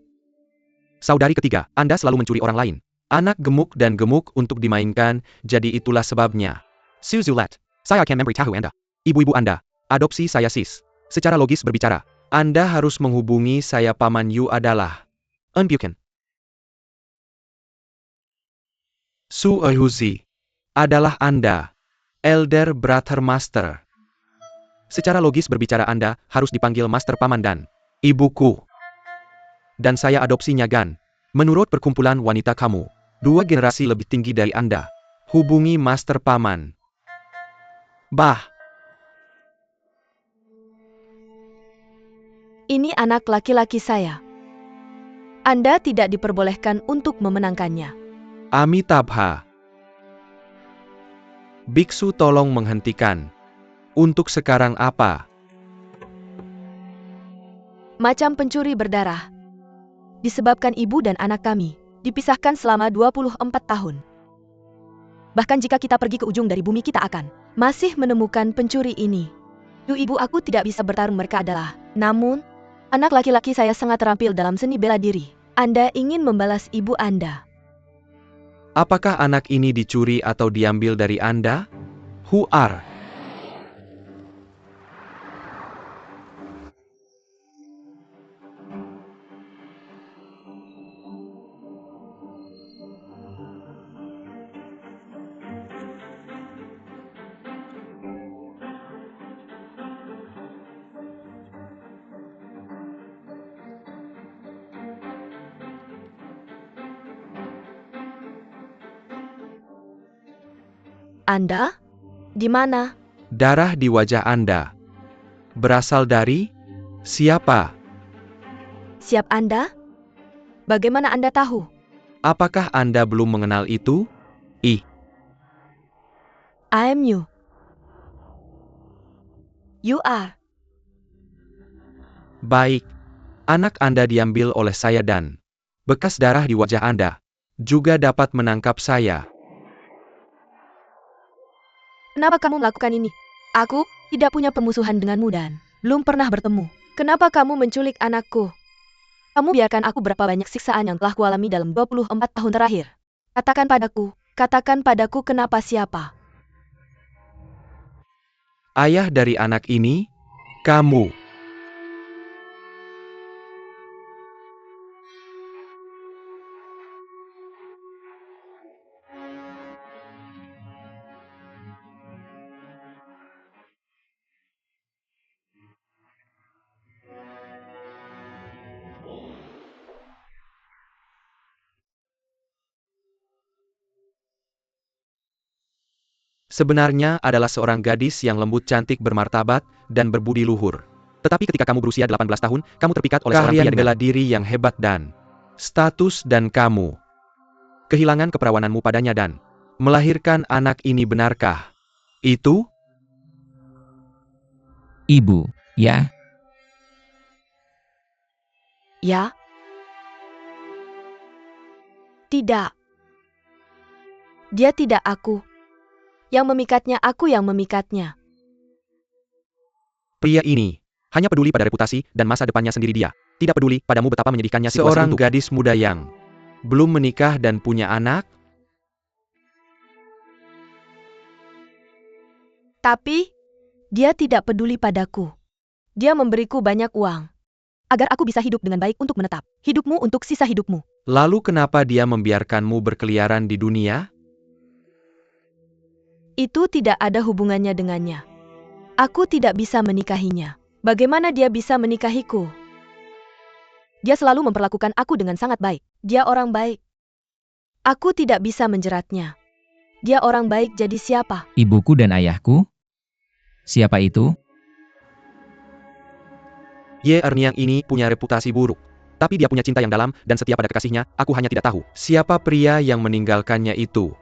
Saudari ketiga, Anda selalu mencuri orang lain. Anak gemuk dan gemuk untuk dimainkan, jadi itulah sebabnya. Suzulet. Saya akan memberitahu Anda. Ibu-ibu Anda. Adopsi saya sis. Secara logis berbicara. Anda harus menghubungi saya. Paman Yu adalah Unbuken. Su Ehuzi. Adalah Anda. Elder Brother Master. Secara logis berbicara Anda harus dipanggil Master Paman dan Ibuku. dan saya adopsinya Gan. Menurut perkumpulan wanita kamu, 2 generasi lebih tinggi dari Anda. Hubungi Master Paman. Bah. Ini anak laki-laki saya. Anda tidak diperbolehkan untuk memenangkannya. Amitabha. Biksu tolong menghentikan. Untuk sekarang apa? Macam pencuri berdarah. Disebabkan ibu dan anak kami dipisahkan selama 24 tahun. Bahkan jika kita pergi ke ujung dari bumi kita akan masih menemukan pencuri ini. Ibu aku tidak bisa bertarung, mereka adalah. Namun, anak laki-laki saya sangat terampil dalam seni bela diri. Anda ingin membalas ibu Anda. Apakah anak ini dicuri atau diambil dari Anda? Who are? Anda? Di mana? Darah di wajah Anda berasal dari siapa? Siap Anda? Bagaimana Anda tahu? Apakah Anda belum mengenal itu? Ih, I am you. You are. baik. Anak Anda diambil oleh saya dan bekas darah di wajah Anda juga dapat menangkap saya. Kenapa kamu melakukan ini? Aku tidak punya permusuhan denganmu dan belum pernah bertemu. Kenapa kamu menculik anakku? Kamu biarkan aku berapa banyak siksaan yang telah kualami dalam 24 tahun terakhir. Katakan padaku kenapa siapa? Ayah dari anak ini, kamu. Sebenarnya adalah seorang gadis yang lembut cantik bermartabat dan berbudi luhur. Tetapi ketika kamu berusia 18 tahun, kamu terpikat oleh seorang pria dengan bela diri yang hebat dan status dan kamu kehilangan keperawananmu padanya dan melahirkan anak ini, benarkah? Itu? Ibu, ya, Ya? Tidak. Dia tidak aku. Yang memikatnya, aku yang memikatnya. Pria ini hanya peduli pada reputasi dan masa depannya sendiri dia. Tidak peduli padamu betapa menyedihkannya situasi Seorang untuk gadis muda yang belum menikah dan punya anak? Tapi, dia tidak peduli padaku. Dia memberiku banyak uang. Agar aku bisa hidup dengan baik untuk menetap. Hidupmu untuk sisa hidupmu. Lalu kenapa dia membiarkanmu berkeliaran di dunia? Itu tidak ada hubungannya dengannya. Aku tidak bisa menikahinya. Bagaimana dia bisa menikahiku? Dia selalu memperlakukan aku dengan sangat baik. Dia orang baik. Aku tidak bisa menjeratnya. Dia orang baik, jadi siapa? ibuku dan ayahku? Siapa itu? Ye Erniang ini punya reputasi buruk. Tapi dia punya cinta yang dalam dan setia pada kekasihnya, aku hanya tidak tahu. Siapa pria yang meninggalkannya itu?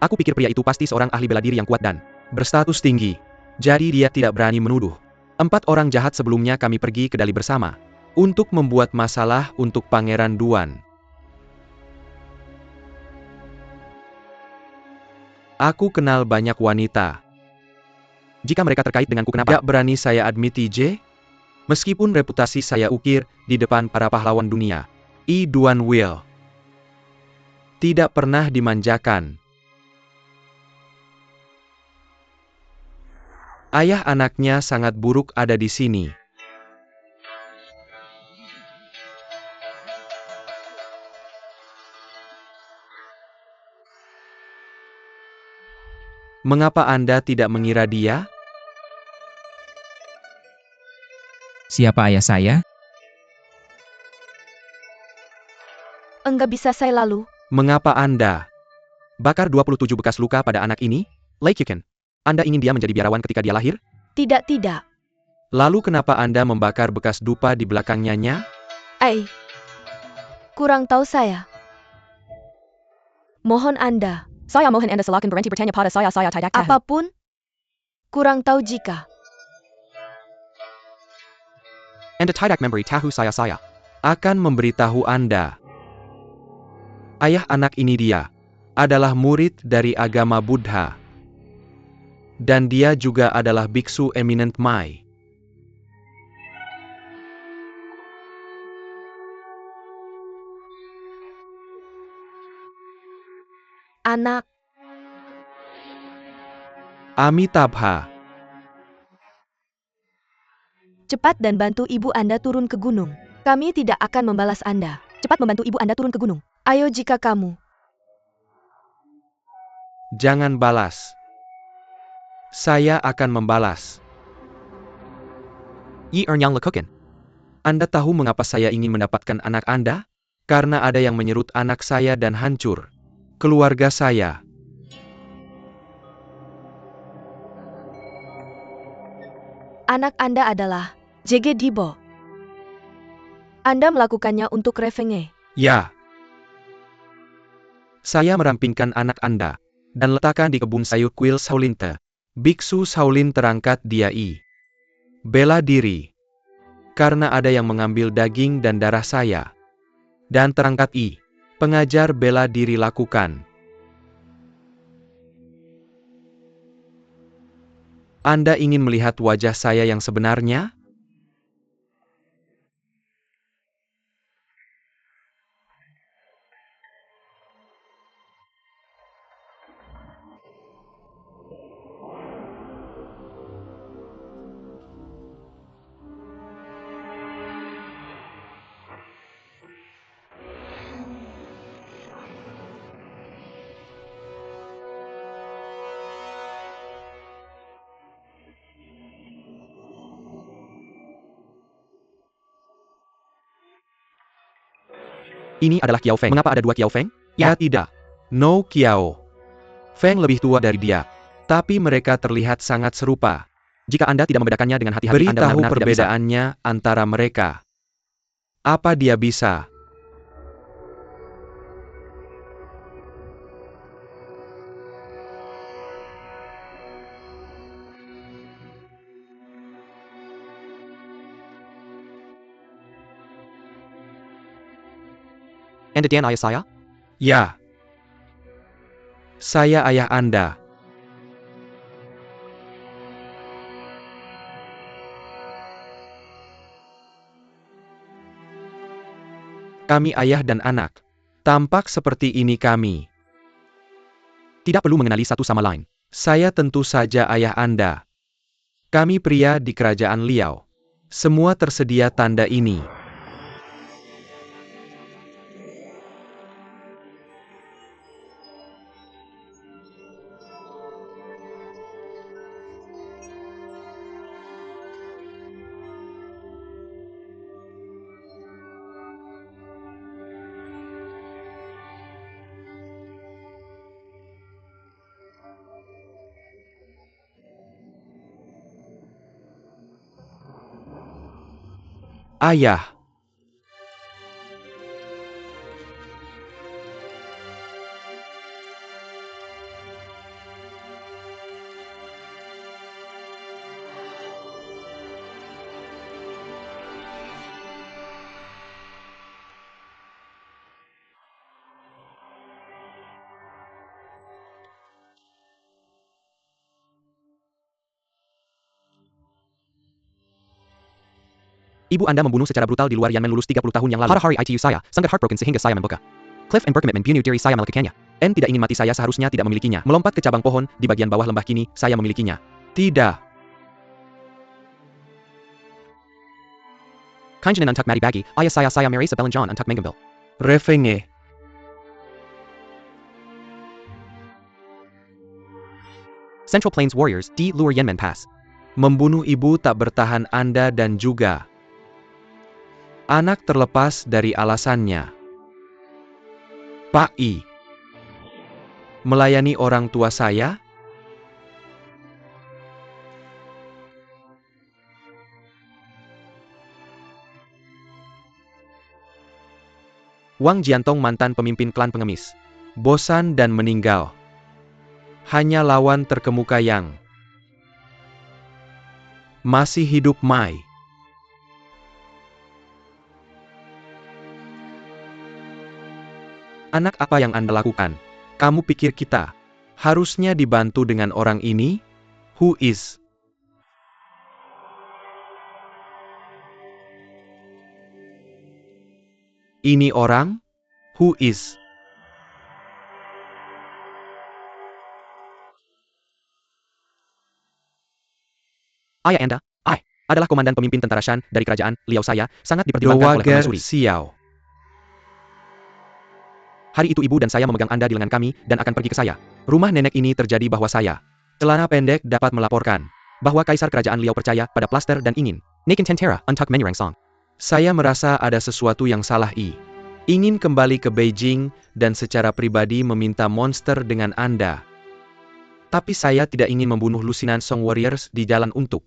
Aku pikir pria itu pasti seorang ahli bela diri yang kuat dan Berstatus tinggi. Jadi dia tidak berani menuduh. 4 orang jahat sebelumnya kami pergi ke Dali bersama. Untuk membuat masalah untuk Pangeran Duan. Aku kenal banyak wanita. jika mereka terkait denganku kenapa? Gak berani saya admiti J. Meskipun reputasi saya ukir di depan para pahlawan dunia. I Duan Will. Tidak pernah dimanjakan. Ayah anaknya sangat buruk ada di sini. Mengapa Anda tidak mengira dia? Siapa ayah saya? Enggak bisa saya lalu. Mengapa Anda? Bakar 27 bekas luka pada anak ini? Lei Qiqan. Anda ingin dia menjadi biarawan ketika dia lahir? Tidak, tidak. Lalu kenapa Anda membakar bekas dupa di belakangnya? Kurang tahu saya. Mohon Anda. Saya mohon Anda silakan berhenti bertanya pada saya tidak tahu. Apapun. Kurang tahu jika. Anda tidak memberi tahu saya. Akan memberitahu Anda. Ayah anak ini dia adalah murid dari agama Buddha. Dan dia juga adalah biksu eminent Mai. Anak, Amitabha. cepat dan bantu ibu Anda turun ke gunung. Kami tidak akan membalas Anda. Cepat membantu ibu Anda turun ke gunung. Ayo jika kamu. Jangan balas. Saya akan membalas. Yi yang lekukan. Anda tahu mengapa saya ingin mendapatkan anak Anda? Karena ada yang menyerut anak saya dan hancur keluarga saya. Anak Anda adalah JG Dibo. Anda melakukannya untuk Revenge. Ya. Saya merampingkan anak Anda dan letakkan di kebun sayur kuil Shaolinte. Biksu Shaolin terangkat dia bela diri. Karena ada yang mengambil daging dan darah saya. Dan terangkat pengajar bela diri lakukan. Anda ingin melihat wajah saya yang sebenarnya? Ini adalah Qiao Feng. Mengapa ada dua Qiao Feng? Ya tidak. No Kiao. Feng lebih tua dari dia. Tapi mereka terlihat sangat serupa. Jika Anda tidak membedakannya dengan hati-hati, Anda Beritahu benar-benar tidak bisa. perbedaannya antara mereka. Apa dia bisa? Anda dan ayah saya? Ya. Saya ayah Anda. Kami ayah dan anak. Tampak seperti ini kami. Tidak perlu mengenali satu sama lain. Saya tentu saja ayah Anda. Kami pria di kerajaan Liao. Semua tersedia tanda ini. Ayah. Ibu Anda membunuh secara brutal di luar Yanmen lulus 30 tahun yang lalu. Pada hari ITU saya, sangat heartbroken sehingga saya membuka. Cliff and berkomitmen bunuh diri saya melakukannya. N tidak ingin mati, saya seharusnya tidak memilikinya. Melompat ke cabang pohon, di bagian bawah lembah kini, saya memilikinya. Tidak. Kainjanan untuk mati bagi, ayah saya Mary Sabellen John untuk mengambil. Revenge. Central Plains Warriors, di luar Yanmen Pass. Membunuh ibu tak bertahan Anda dan juga anak terlepas dari alasannya. Pak I. Melayani orang tua saya? Wang Jiantong mantan pemimpin klan pengemis. Bosan dan meninggal. Hanya lawan terkemuka yang masih hidup Mai. Anak, apa yang Anda lakukan? Kamu pikir kita harusnya dibantu dengan orang ini? Who is? Ini orang? Who is? Ayah Anda, adalah komandan pemimpin tentara Shan dari kerajaan Liao saya, sangat dipertimbangkan oleh Dowager permaisuri. Xiao. Hari itu ibu dan saya memegang Anda di lengan kami, dan akan pergi ke saya. Rumah nenek ini terjadi bahwa saya. Celana pendek dapat melaporkan. Bahwa kaisar kerajaan Liao percaya pada plaster dan ingin. Naken Tentera, Untuck Menyerang Song. Saya merasa ada sesuatu yang salah ingin kembali ke Beijing dan secara pribadi meminta monster dengan Anda. Tapi saya tidak ingin membunuh lusinan Song Warriors di jalan untuk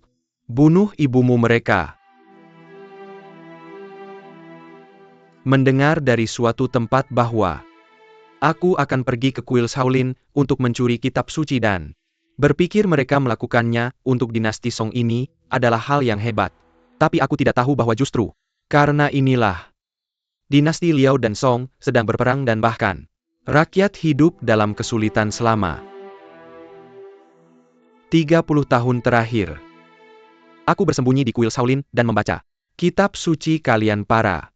bunuh ibumu mereka. Mendengar dari suatu tempat bahwa aku akan pergi ke kuil Shaolin untuk mencuri kitab suci dan berpikir mereka melakukannya untuk dinasti Song ini adalah hal yang hebat. Tapi aku tidak tahu bahwa justru karena inilah dinasti Liao dan Song sedang berperang dan bahkan rakyat hidup dalam kesulitan selama 30 tahun terakhir. Aku bersembunyi di kuil Shaolin dan membaca kitab suci kalian para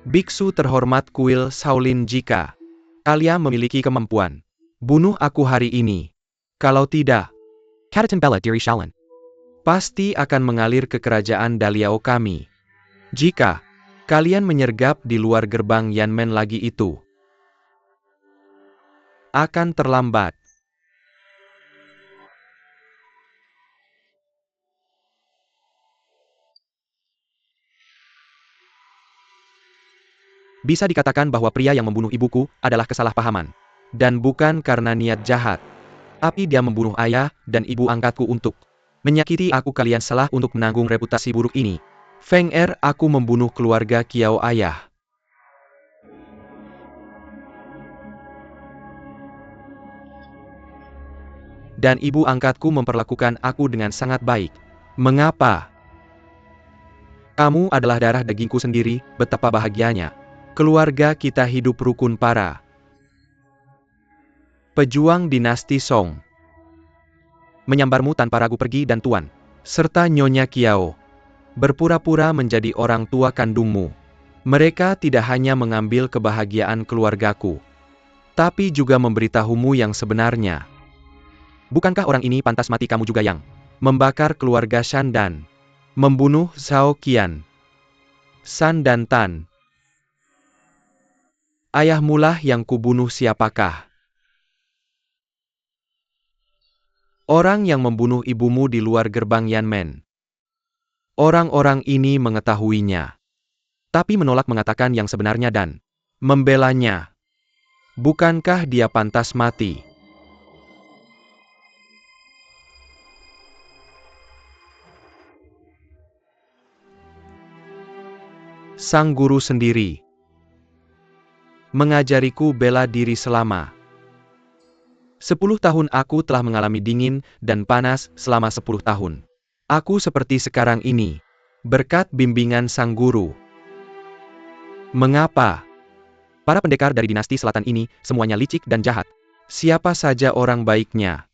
biksu terhormat kuil Shaolin. Jika kalian memiliki kemampuan, bunuh aku hari ini. Kalau tidak, Katatin Bella Diri Shaolin. Pasti akan mengalir ke kerajaan Daliao kami. Jika kalian menyergap di luar gerbang Yanmen lagi itu akan terlambat. Bisa dikatakan bahwa pria yang membunuh ibuku adalah kesalahpahaman. Dan bukan karena niat jahat. Tapi dia membunuh ayah dan ibu angkatku untuk menyakiti aku. Kalian salah untuk menanggung reputasi buruk ini. Feng Er, aku membunuh keluarga Kiao ayah. Dan ibu angkatku memperlakukan aku dengan sangat baik. Mengapa? Kamu adalah darah dagingku sendiri, betapa bahagianya. Keluarga kita hidup rukun para pejuang dinasti Song. Menyambarmu tanpa ragu pergi dan tuan. Serta Nyonya Kiao. Berpura-pura menjadi orang tua kandungmu. Mereka tidak hanya mengambil kebahagiaan keluargaku, tapi juga memberitahumu yang sebenarnya. Bukankah orang ini pantas mati? Kamu juga yang membakar keluarga Shan dan membunuh Zhao Qian, San dan Tan. Ayahmulah yang kubunuh. Siapakah orang yang membunuh ibumu di luar gerbang Yanmen? Orang-orang ini mengetahuinya, tapi menolak mengatakan yang sebenarnya dan membelanya. Bukankah dia pantas mati? Sang guru sendiri mengajariku bela diri selama 10 tahun. Aku telah mengalami dingin dan panas selama 10 tahun. Aku seperti sekarang ini berkat bimbingan sang guru. Mengapa? Para pendekar dari dinasti selatan ini semuanya licik dan jahat. Siapa saja orang baiknya?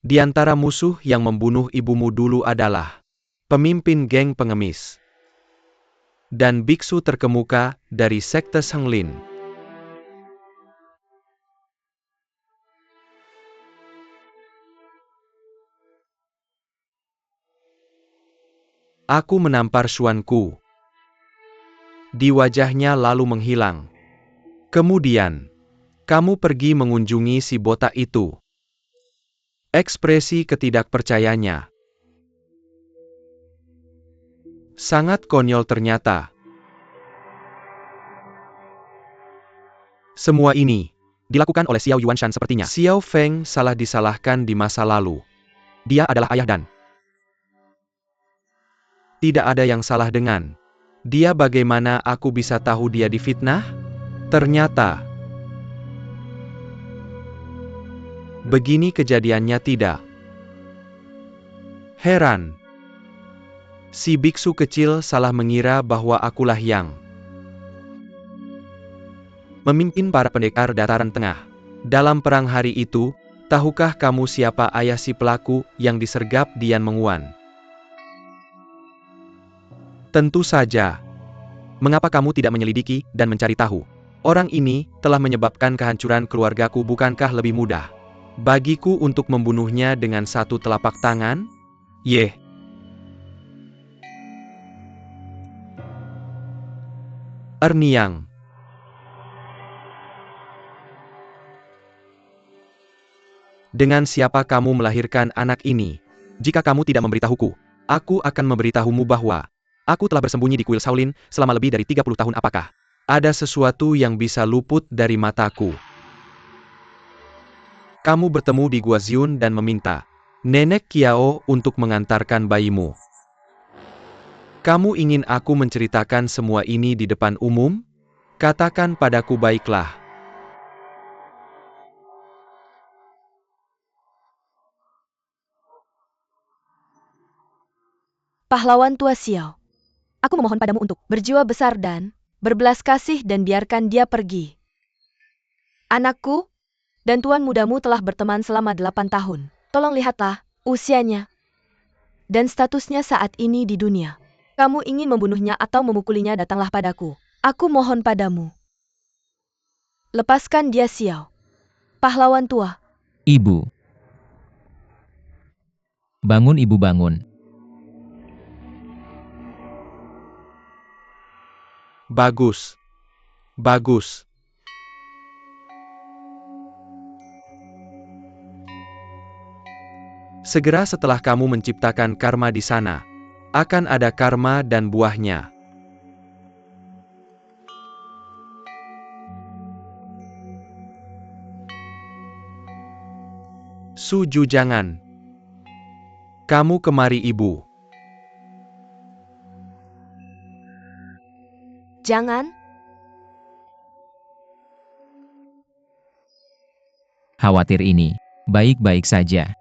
Di antara musuh yang membunuh ibumu dulu adalah pemimpin geng pengemis dan biksu terkemuka dari sekte Senglin. Aku menampar Xuanku di wajahnya lalu menghilang. Kemudian, kamu pergi mengunjungi si botak itu. Ekspresi ketidakpercayanya sangat konyol ternyata. Semua ini dilakukan oleh Xiao Yuanshan sepertinya. Xiao Feng salah disalahkan di masa lalu. Dia adalah ayah dan tidak ada yang salah dengan dia. Bagaimana aku bisa tahu dia difitnah? Ternyata begini kejadiannya. Tidak heran si biksu kecil salah mengira bahwa akulah yang memimpin para pendekar dataran tengah. Dalam perang hari itu, tahukah kamu siapa ayah si pelaku yang disergap Dian Menguan? Tentu saja. Mengapa kamu tidak menyelidiki dan mencari tahu? Orang ini telah menyebabkan kehancuran keluargaku. Bukankah lebih mudah Bagiku untuk membunuhnya dengan satu telapak tangan? Yeh. Erniang. Dengan siapa kamu melahirkan anak ini? Jika kamu tidak memberitahuku, aku akan memberitahumu bahwa aku telah bersembunyi di kuil Shaolin selama lebih dari 30 tahun. Apakah ada sesuatu yang bisa luput dari mataku? Kamu bertemu di Gua Xiun dan meminta Nenek Kiao untuk mengantarkan bayimu. Kamu ingin aku menceritakan semua ini di depan umum? Katakan padaku baiklah. Pahlawan tua Xiao. Aku memohon padamu untuk berjiwa besar dan berbelas kasih dan biarkan dia pergi. Anakku dan tuan mudamu telah berteman selama 8 tahun. Tolong lihatlah usianya dan statusnya saat ini di dunia. Kamu ingin membunuhnya atau memukulinya, datanglah padaku. Aku mohon padamu. Lepaskan dia, Xiao. Pahlawan tua. Ibu. Bangun ibu, bangun. Bagus. Bagus. Segera setelah kamu menciptakan karma di sana, akan ada karma dan buahnya. Suju, jangan. Kamu kemari, ibu. Jangan. Khawatir ini. Baik-baik saja.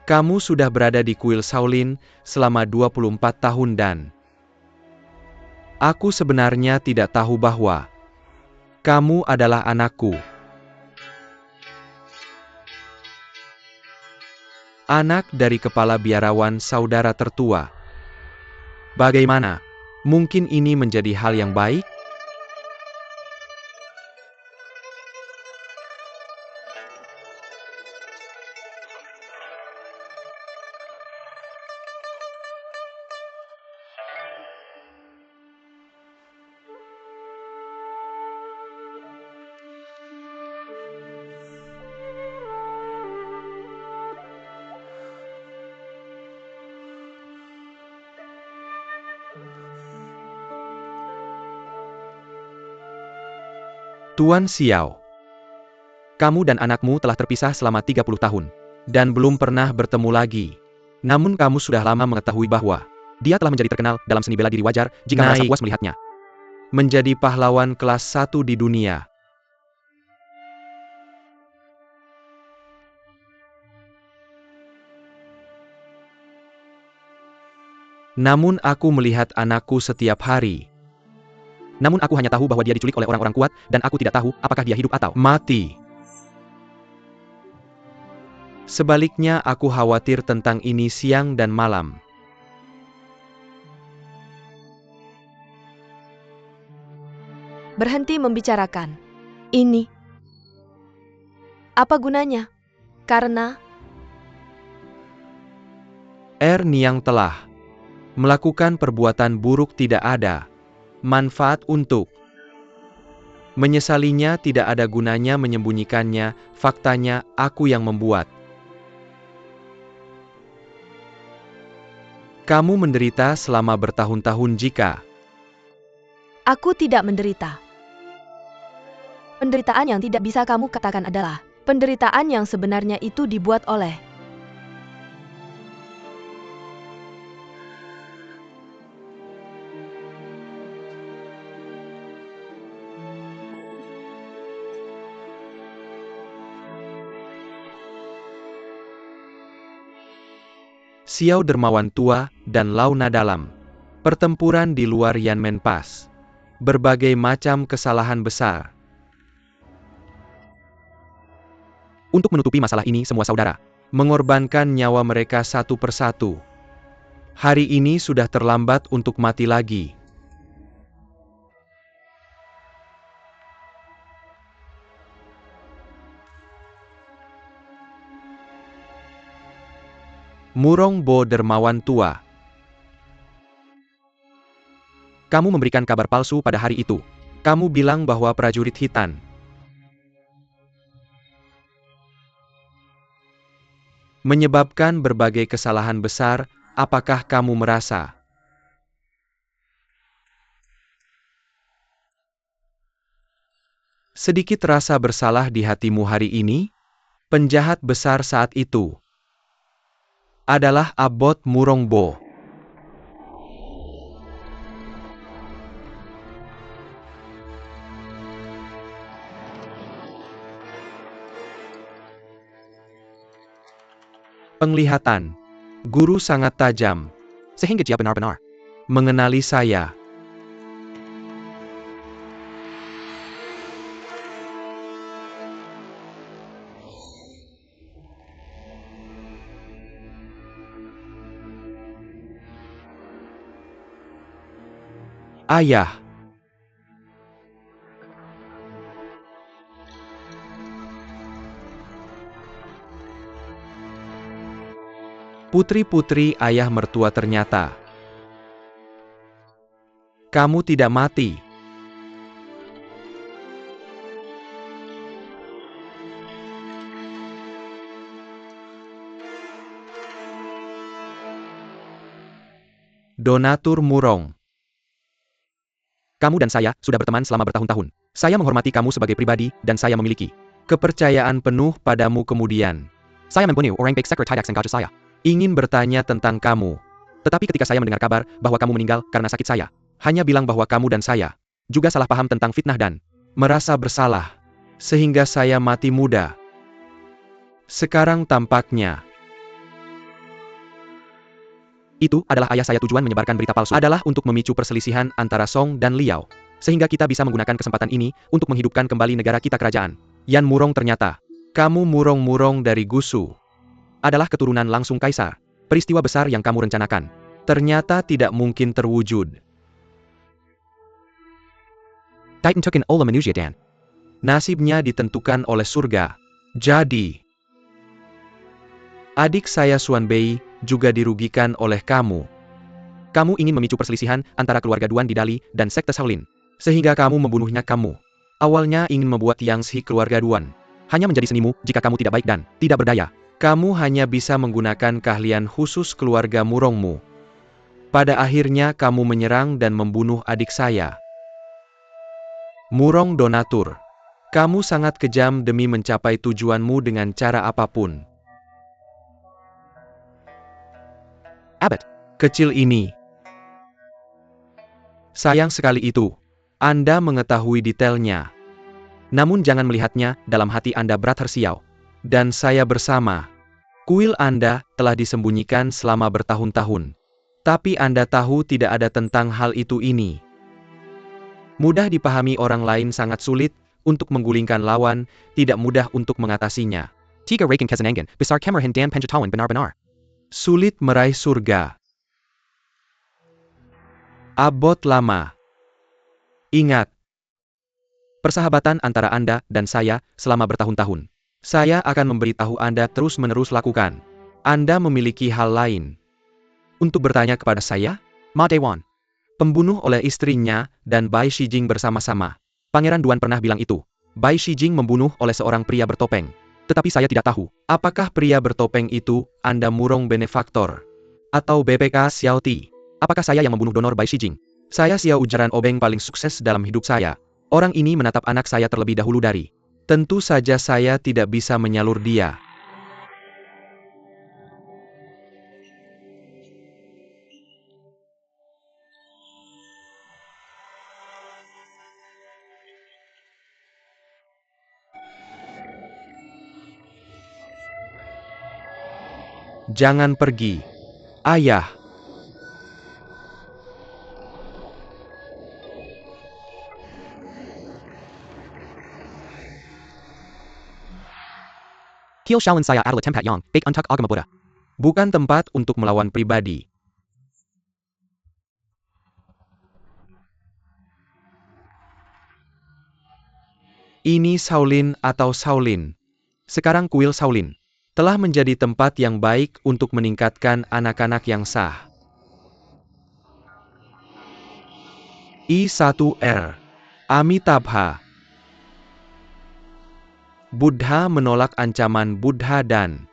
Kamu sudah berada di kuil Shaolin selama 24 tahun dan aku sebenarnya tidak tahu bahwa kamu adalah anakku. Anak dari kepala biarawan saudara tertua. Bagaimana? Mungkin ini menjadi hal yang baik? Tuan Xiao, kamu dan anakmu telah terpisah selama 30 tahun, dan belum pernah bertemu lagi. Namun kamu sudah lama mengetahui bahwa dia telah menjadi terkenal dalam seni bela diri. Wajar jika merasa puas melihatnya menjadi pahlawan kelas 1 di dunia. Namun aku melihat anakku setiap hari. Namun aku hanya tahu bahwa dia diculik oleh orang-orang kuat, dan aku tidak tahu apakah dia hidup atau mati. Sebaliknya aku khawatir tentang ini siang dan malam. Berhenti membicarakan ini. Apa gunanya? Karena Niang telah melakukan perbuatan buruk, tidak ada manfaat untuk menyesalinya, tidak ada gunanya menyembunyikannya. Faktanya, aku yang membuat kamu menderita selama bertahun-tahun. Jika aku tidak menderita, penderitaan yang tidak bisa kamu katakan adalah penderitaan yang sebenarnya itu dibuat oleh Xiao Dermawan Tua dan Launa Dalam. Pertempuran di luar Yanmen Pass. berbagai macam kesalahan besar. Untuk menutupi masalah ini, semua saudara Mengorbankan nyawa mereka satu persatu. Hari ini sudah terlambat untuk mati lagi. Murong Bo dermawan tua. Kamu memberikan kabar palsu pada hari itu. Kamu bilang bahwa prajurit Hitan menyebabkan berbagai kesalahan besar. Apakah kamu merasa sedikit rasa bersalah di hatimu hari ini? Penjahat besar saat itu adalah Abbot Murong Bo. Penglihatan guru sangat tajam, sehingga dia benar-benar mengenali saya. Ayah. Putri-putri ayah mertua ternyata. Kamu tidak mati. Donatur Murong. Kamu dan saya sudah berteman selama bertahun-tahun. Saya menghormati kamu sebagai pribadi, dan saya memiliki kepercayaan penuh padamu kemudian. Saya membunuh orang baik sekret tidak sengaja saya. Ingin bertanya tentang kamu. Tetapi ketika saya mendengar kabar bahwa kamu meninggal karena sakit, saya hanya bilang bahwa kamu dan saya juga salah paham tentang fitnah dan merasa bersalah. Sehingga saya mati muda. Sekarang tampaknya itu adalah ayah saya. Tujuan menyebarkan berita palsu adalah untuk memicu perselisihan antara Song dan Liao. Sehingga kita bisa menggunakan kesempatan ini untuk menghidupkan kembali negara kita, kerajaan Yan Murong. Ternyata kamu Murong-Murong dari Gusu adalah keturunan langsung kaisar. Peristiwa besar yang kamu rencanakan ternyata tidak mungkin terwujud. Titan Tukin Ola Manusia Dan. Nasibnya ditentukan oleh surga. Jadi, adik saya Xuan Bei juga dirugikan oleh kamu. Kamu ingin memicu perselisihan antara keluarga Duan di Dali dan sekte Shaolin. Sehingga kamu membunuhnya. Kamu awalnya ingin membuat Yangshi keluarga Duan hanya menjadi senimu jika kamu tidak baik dan tidak berdaya. Kamu hanya bisa menggunakan keahlian khusus keluarga Murongmu. Pada akhirnya kamu menyerang dan membunuh adik saya. Murong Donatur. Kamu sangat kejam demi mencapai tujuanmu dengan cara apapun. Abbot. Kecil ini. Sayang sekali itu. Anda mengetahui detailnya. Namun jangan melihatnya dalam hati Anda, Brat Hersiao. Dan saya bersama. Kuil Anda telah disembunyikan selama bertahun-tahun. Tapi Anda tahu tidak ada tentang hal itu ini. Mudah dipahami orang lain, sangat sulit untuk menggulingkan lawan, tidak mudah untuk mengatasinya. Tiga Raken Kezenangan, besar Kemerhin dan Penjatawan benar-benar sulit meraih surga. Abbot lama. Ingat. Persahabatan antara Anda dan saya selama bertahun-tahun. Saya akan memberitahu Anda terus-menerus lakukan. Anda memiliki hal lain untuk bertanya kepada saya? Ma Dewan. Pembunuh oleh istrinya dan Bai Shijing bersama-sama. Pangeran Duan pernah bilang itu. Bai Shijing membunuh oleh seorang pria bertopeng. Tetapi saya tidak tahu. Apakah pria bertopeng itu Anda Murong Benefaktor? Atau BPK Xiao Ti? Apakah saya yang membunuh donor Bai Shijing? Saya Xiao Ujaran Obeng paling sukses dalam hidup saya. Orang ini menatap anak saya terlebih dahulu dari. Tentu saja saya tidak bisa menyalur dia. Jangan pergi, ayah. Hio Shaolin Saya adalah tempat yang baik untuk agama Buddha. bukan tempat untuk melawan pribadi. Ini Shaolin atau Shaolin. Sekarang kuil Shaolin telah menjadi tempat yang baik untuk meningkatkan anak-anak yang sah. I1R. Amitabha. Buddha menolak ancaman Buddha dan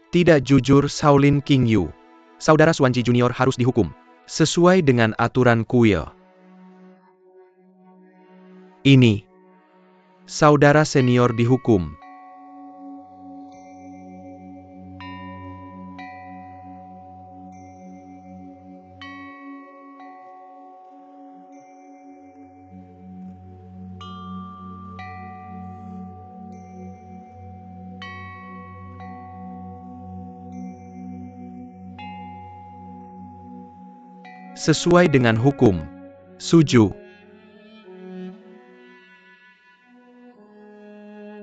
tidak jujur Shaolin King Yu. Saudara Xuanji Junior harus dihukum. Sesuai dengan aturan kuil. Ini. Saudara senior dihukum. Sesuai dengan hukum. Suju.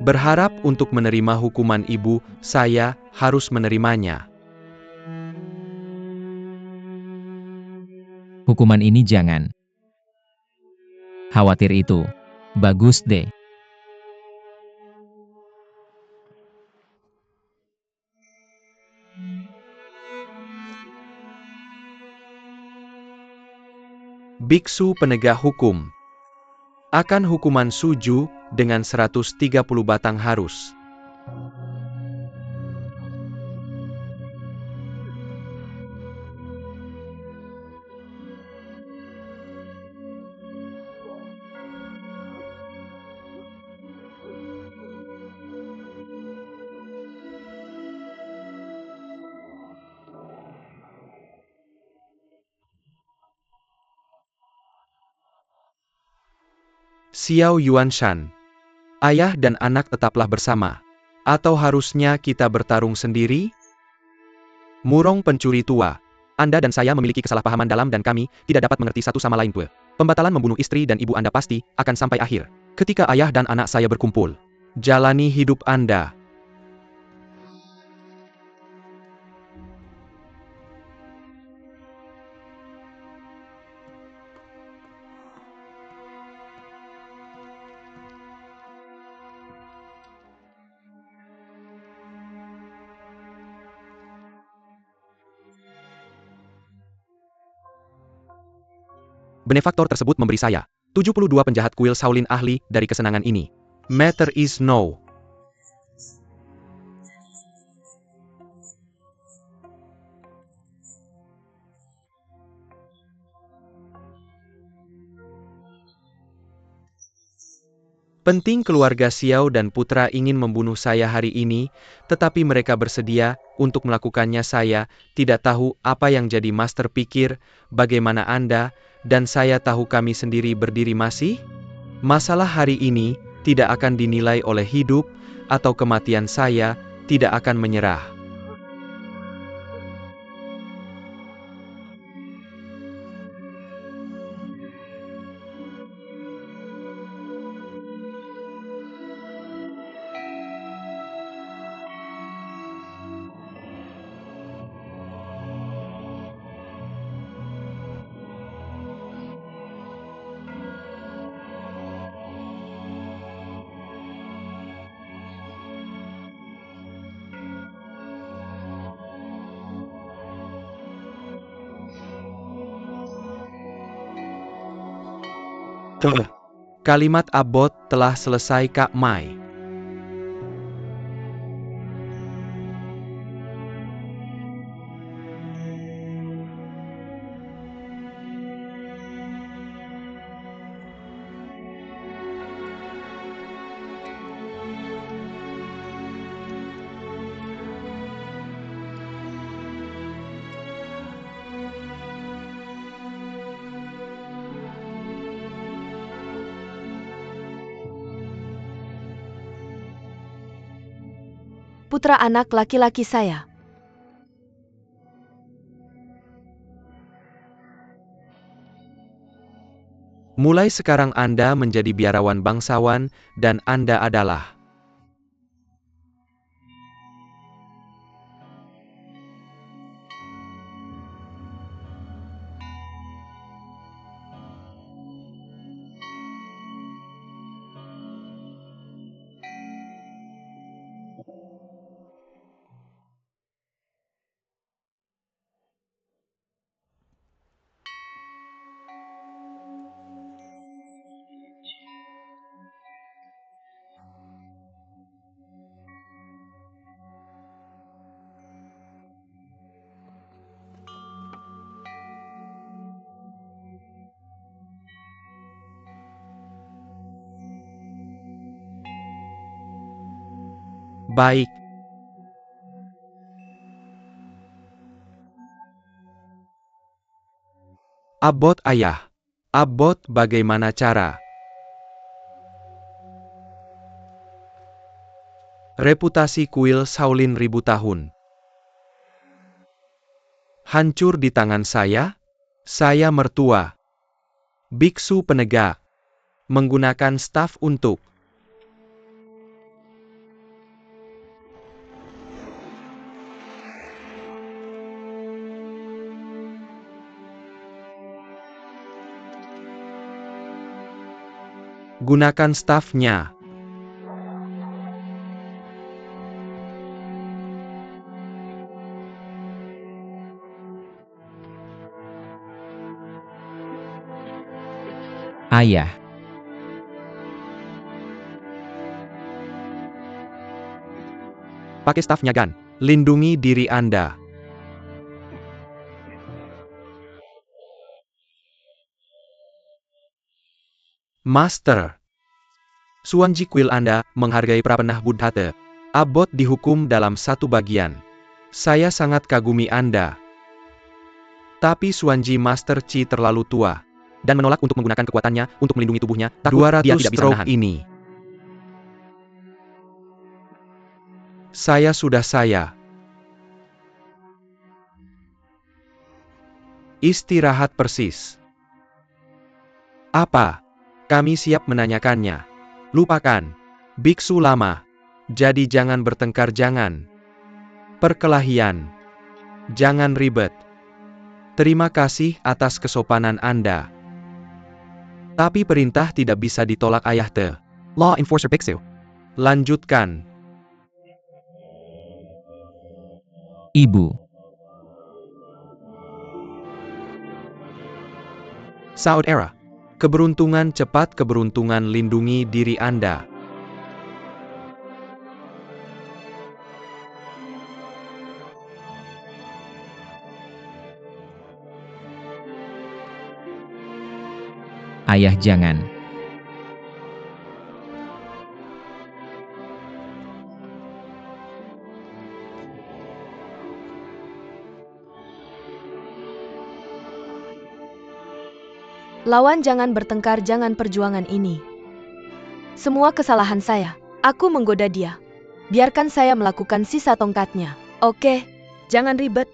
Berharap untuk menerima hukuman ibu, saya harus menerimanya. Hukuman ini jangan khawatir itu. Bagus deh. Biksu penegak hukum. Akan hukuman suju dengan 130 batang harus. Xiao Yuanshan. Ayah dan anak tetaplah bersama. Atau harusnya kita bertarung sendiri? Murong pencuri tua. Anda dan saya memiliki kesalahpahaman dalam dan kami tidak dapat mengerti satu sama lain. Pembatalan membunuh istri dan ibu Anda pasti akan sampai akhir. Ketika ayah dan anak saya berkumpul. Jalani hidup Anda. Benefaktor tersebut memberi saya 72 penjahat kuil Shaolin ahli dari kesenangan ini. Matter is no. Penting keluarga Xiao dan putra ingin membunuh saya hari ini, tetapi mereka bersedia untuk melakukannya. Saya tidak tahu apa yang jadi master pikir, bagaimana Anda, dan saya tahu kami sendiri berdiri masih. Masalah hari ini tidak akan dinilai oleh hidup atau kematian. Saya tidak akan menyerah. Kalimat abot telah selesai, Kak Mai. Putra anak laki-laki saya. Mulai sekarang Anda menjadi biarawan bangsawan, dan Anda adalah Baik. Abbot ayah. Abbot, bagaimana cara? Reputasi kuil Shaolin ribu tahun hancur di tangan saya? Saya mertua. Biksu penegak. Menggunakan staf untuk gunakan stafnya. Ayah. Pakai stafnya, Gan. Lindungi diri Anda. Master. Suanji kuil Anda menghargai prapenah Buddhate. Abbot dihukum dalam satu bagian. Saya sangat kagumi Anda. Tapi Suanji Master Chi terlalu tua. Dan menolak untuk menggunakan kekuatannya untuk melindungi tubuhnya. Takut 200 dia tidak bisa stroke menahan. ini. Saya. Istirahat persis. Apa? Kami siap menanyakannya. Lupakan. Biksu lama. Jadi jangan bertengkar, jangan. Perkelahian. Jangan ribet. Terima kasih atas kesopanan Anda. Tapi perintah tidak bisa ditolak ayah te. Law Enforcer Biksu. Lanjutkan. Ibu. Saud Era. Keberuntungan cepat, keberuntungan lindungi diri Anda. Ayah, jangan. Lawan, jangan bertengkar, jangan perjuangan ini. Semua kesalahan saya. Aku menggoda dia. Biarkan saya melakukan sisa tongkatnya. Oke, jangan ribet.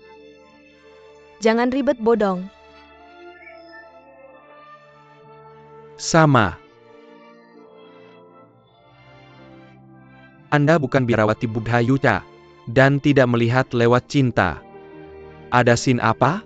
Jangan ribet, bodong. Sama. Anda bukan biarawati Buddha Yuta. Dan tidak melihat lewat cinta. Ada sin apa?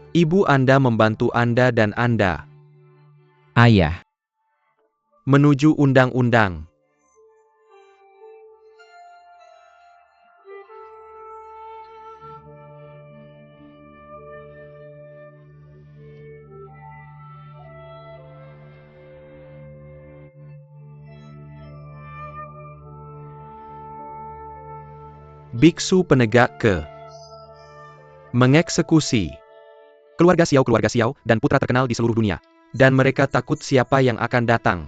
Ibu Anda membantu Anda dan Anda Ayah. menuju undang-undang. Biksu penegak ke mengeksekusi Keluarga Xiao dan putra terkenal di seluruh dunia. dan mereka takut siapa yang akan datang.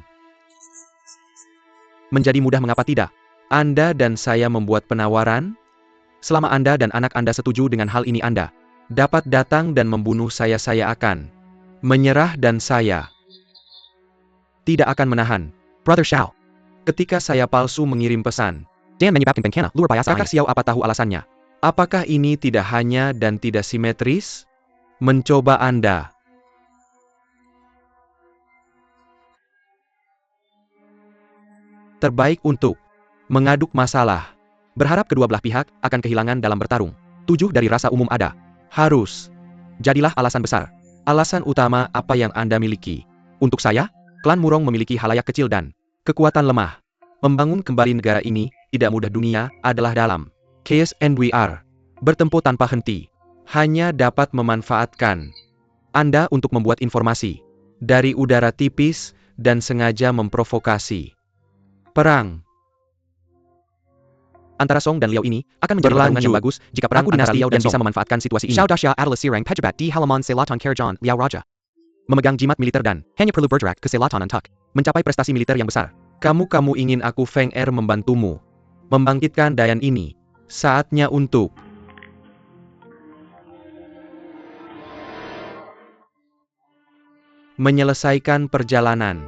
Menjadi mudah, mengapa tidak? Anda dan saya membuat penawaran. Selama Anda dan anak Anda setuju dengan hal ini, Anda Dapat datang dan membunuh saya akan menyerah dan saya tidak akan menahan. Brother Xiao. ketika saya palsu mengirim pesan. Dan menyebabkan Benkana luar biasa. Kakak Xiao, apa tahu alasannya? Apakah ini tidak hanya dan tidak simetris? Mencoba Anda. Terbaik untuk mengaduk masalah. Berharap kedua belah pihak akan kehilangan dalam bertarung. 7 dari rasa umum ada. Harus. Jadilah alasan besar. Alasan utama apa yang Anda miliki. Untuk saya, klan Murong memiliki halayak kecil dan Kekuatan lemah. Membangun kembali negara ini tidak mudah. Dunia adalah dalam chaos and we are bertempur tanpa henti. Hanya dapat memanfaatkan Anda untuk membuat informasi dari udara tipis dan sengaja memprovokasi perang Antara Song dan Liao ini akan menjadi pertarungan yang bagus jika perang antara Liao dan bisa memanfaatkan situasi ini. Xiao Daxia adalah Sirang Pejabat di halaman selatan Kerajaan Liao Raja. Memegang jimat militer dan hanya perlu bergerak ke selatan untuk mencapai prestasi militer yang besar. Kamu ingin aku Feng Er membantumu membangkitkan Dayan ini. Saatnya untuk menyelesaikan perjalanan.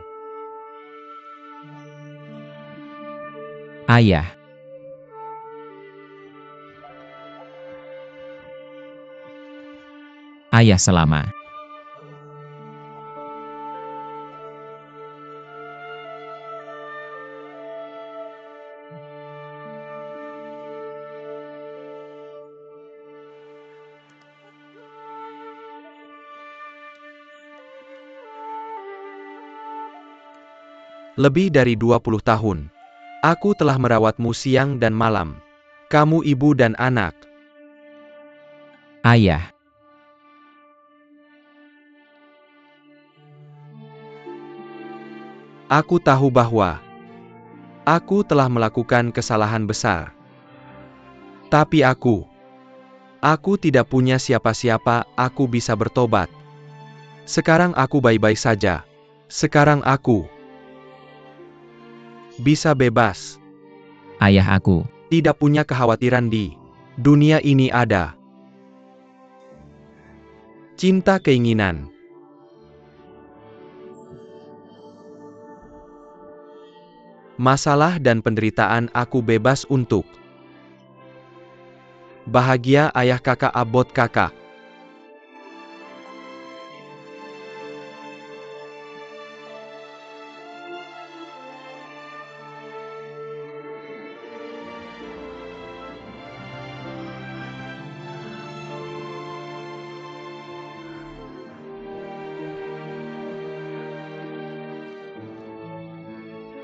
Ayah. Ayah selama. Lebih dari 20 tahun. Aku telah merawatmu siang dan malam. Kamu ibu dan anak. Ayah. Aku tahu bahwa aku telah melakukan kesalahan besar. Tapi aku tidak punya siapa-siapa, aku bisa bertobat. Sekarang aku baik-baik saja. Sekarang aku bisa bebas. Ayah aku. Tidak punya kekhawatiran di dunia ini ada cinta keinginan. Masalah dan penderitaan aku bebas untuk bahagia ayah kakak abot kakak.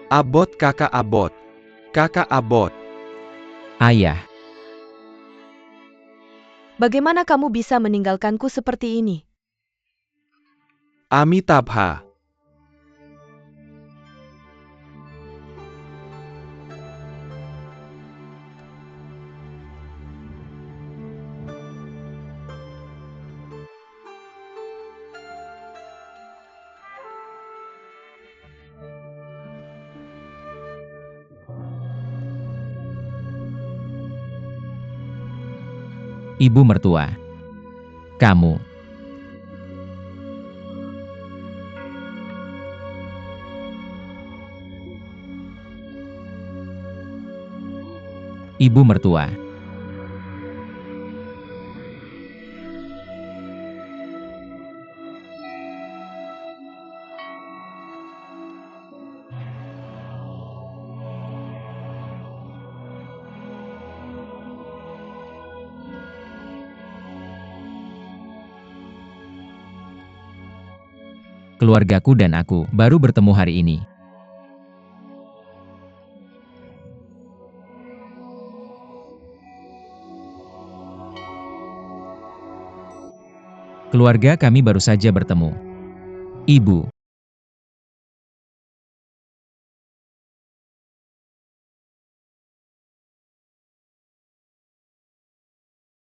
Abot kakak abot. Kakak abot. Ayah. Bagaimana kamu bisa meninggalkanku seperti ini? Amitabha. Ibu mertua. Kamu. Ibu mertua. Keluargaku dan aku baru bertemu hari ini. Keluarga kami baru saja bertemu. Ibu.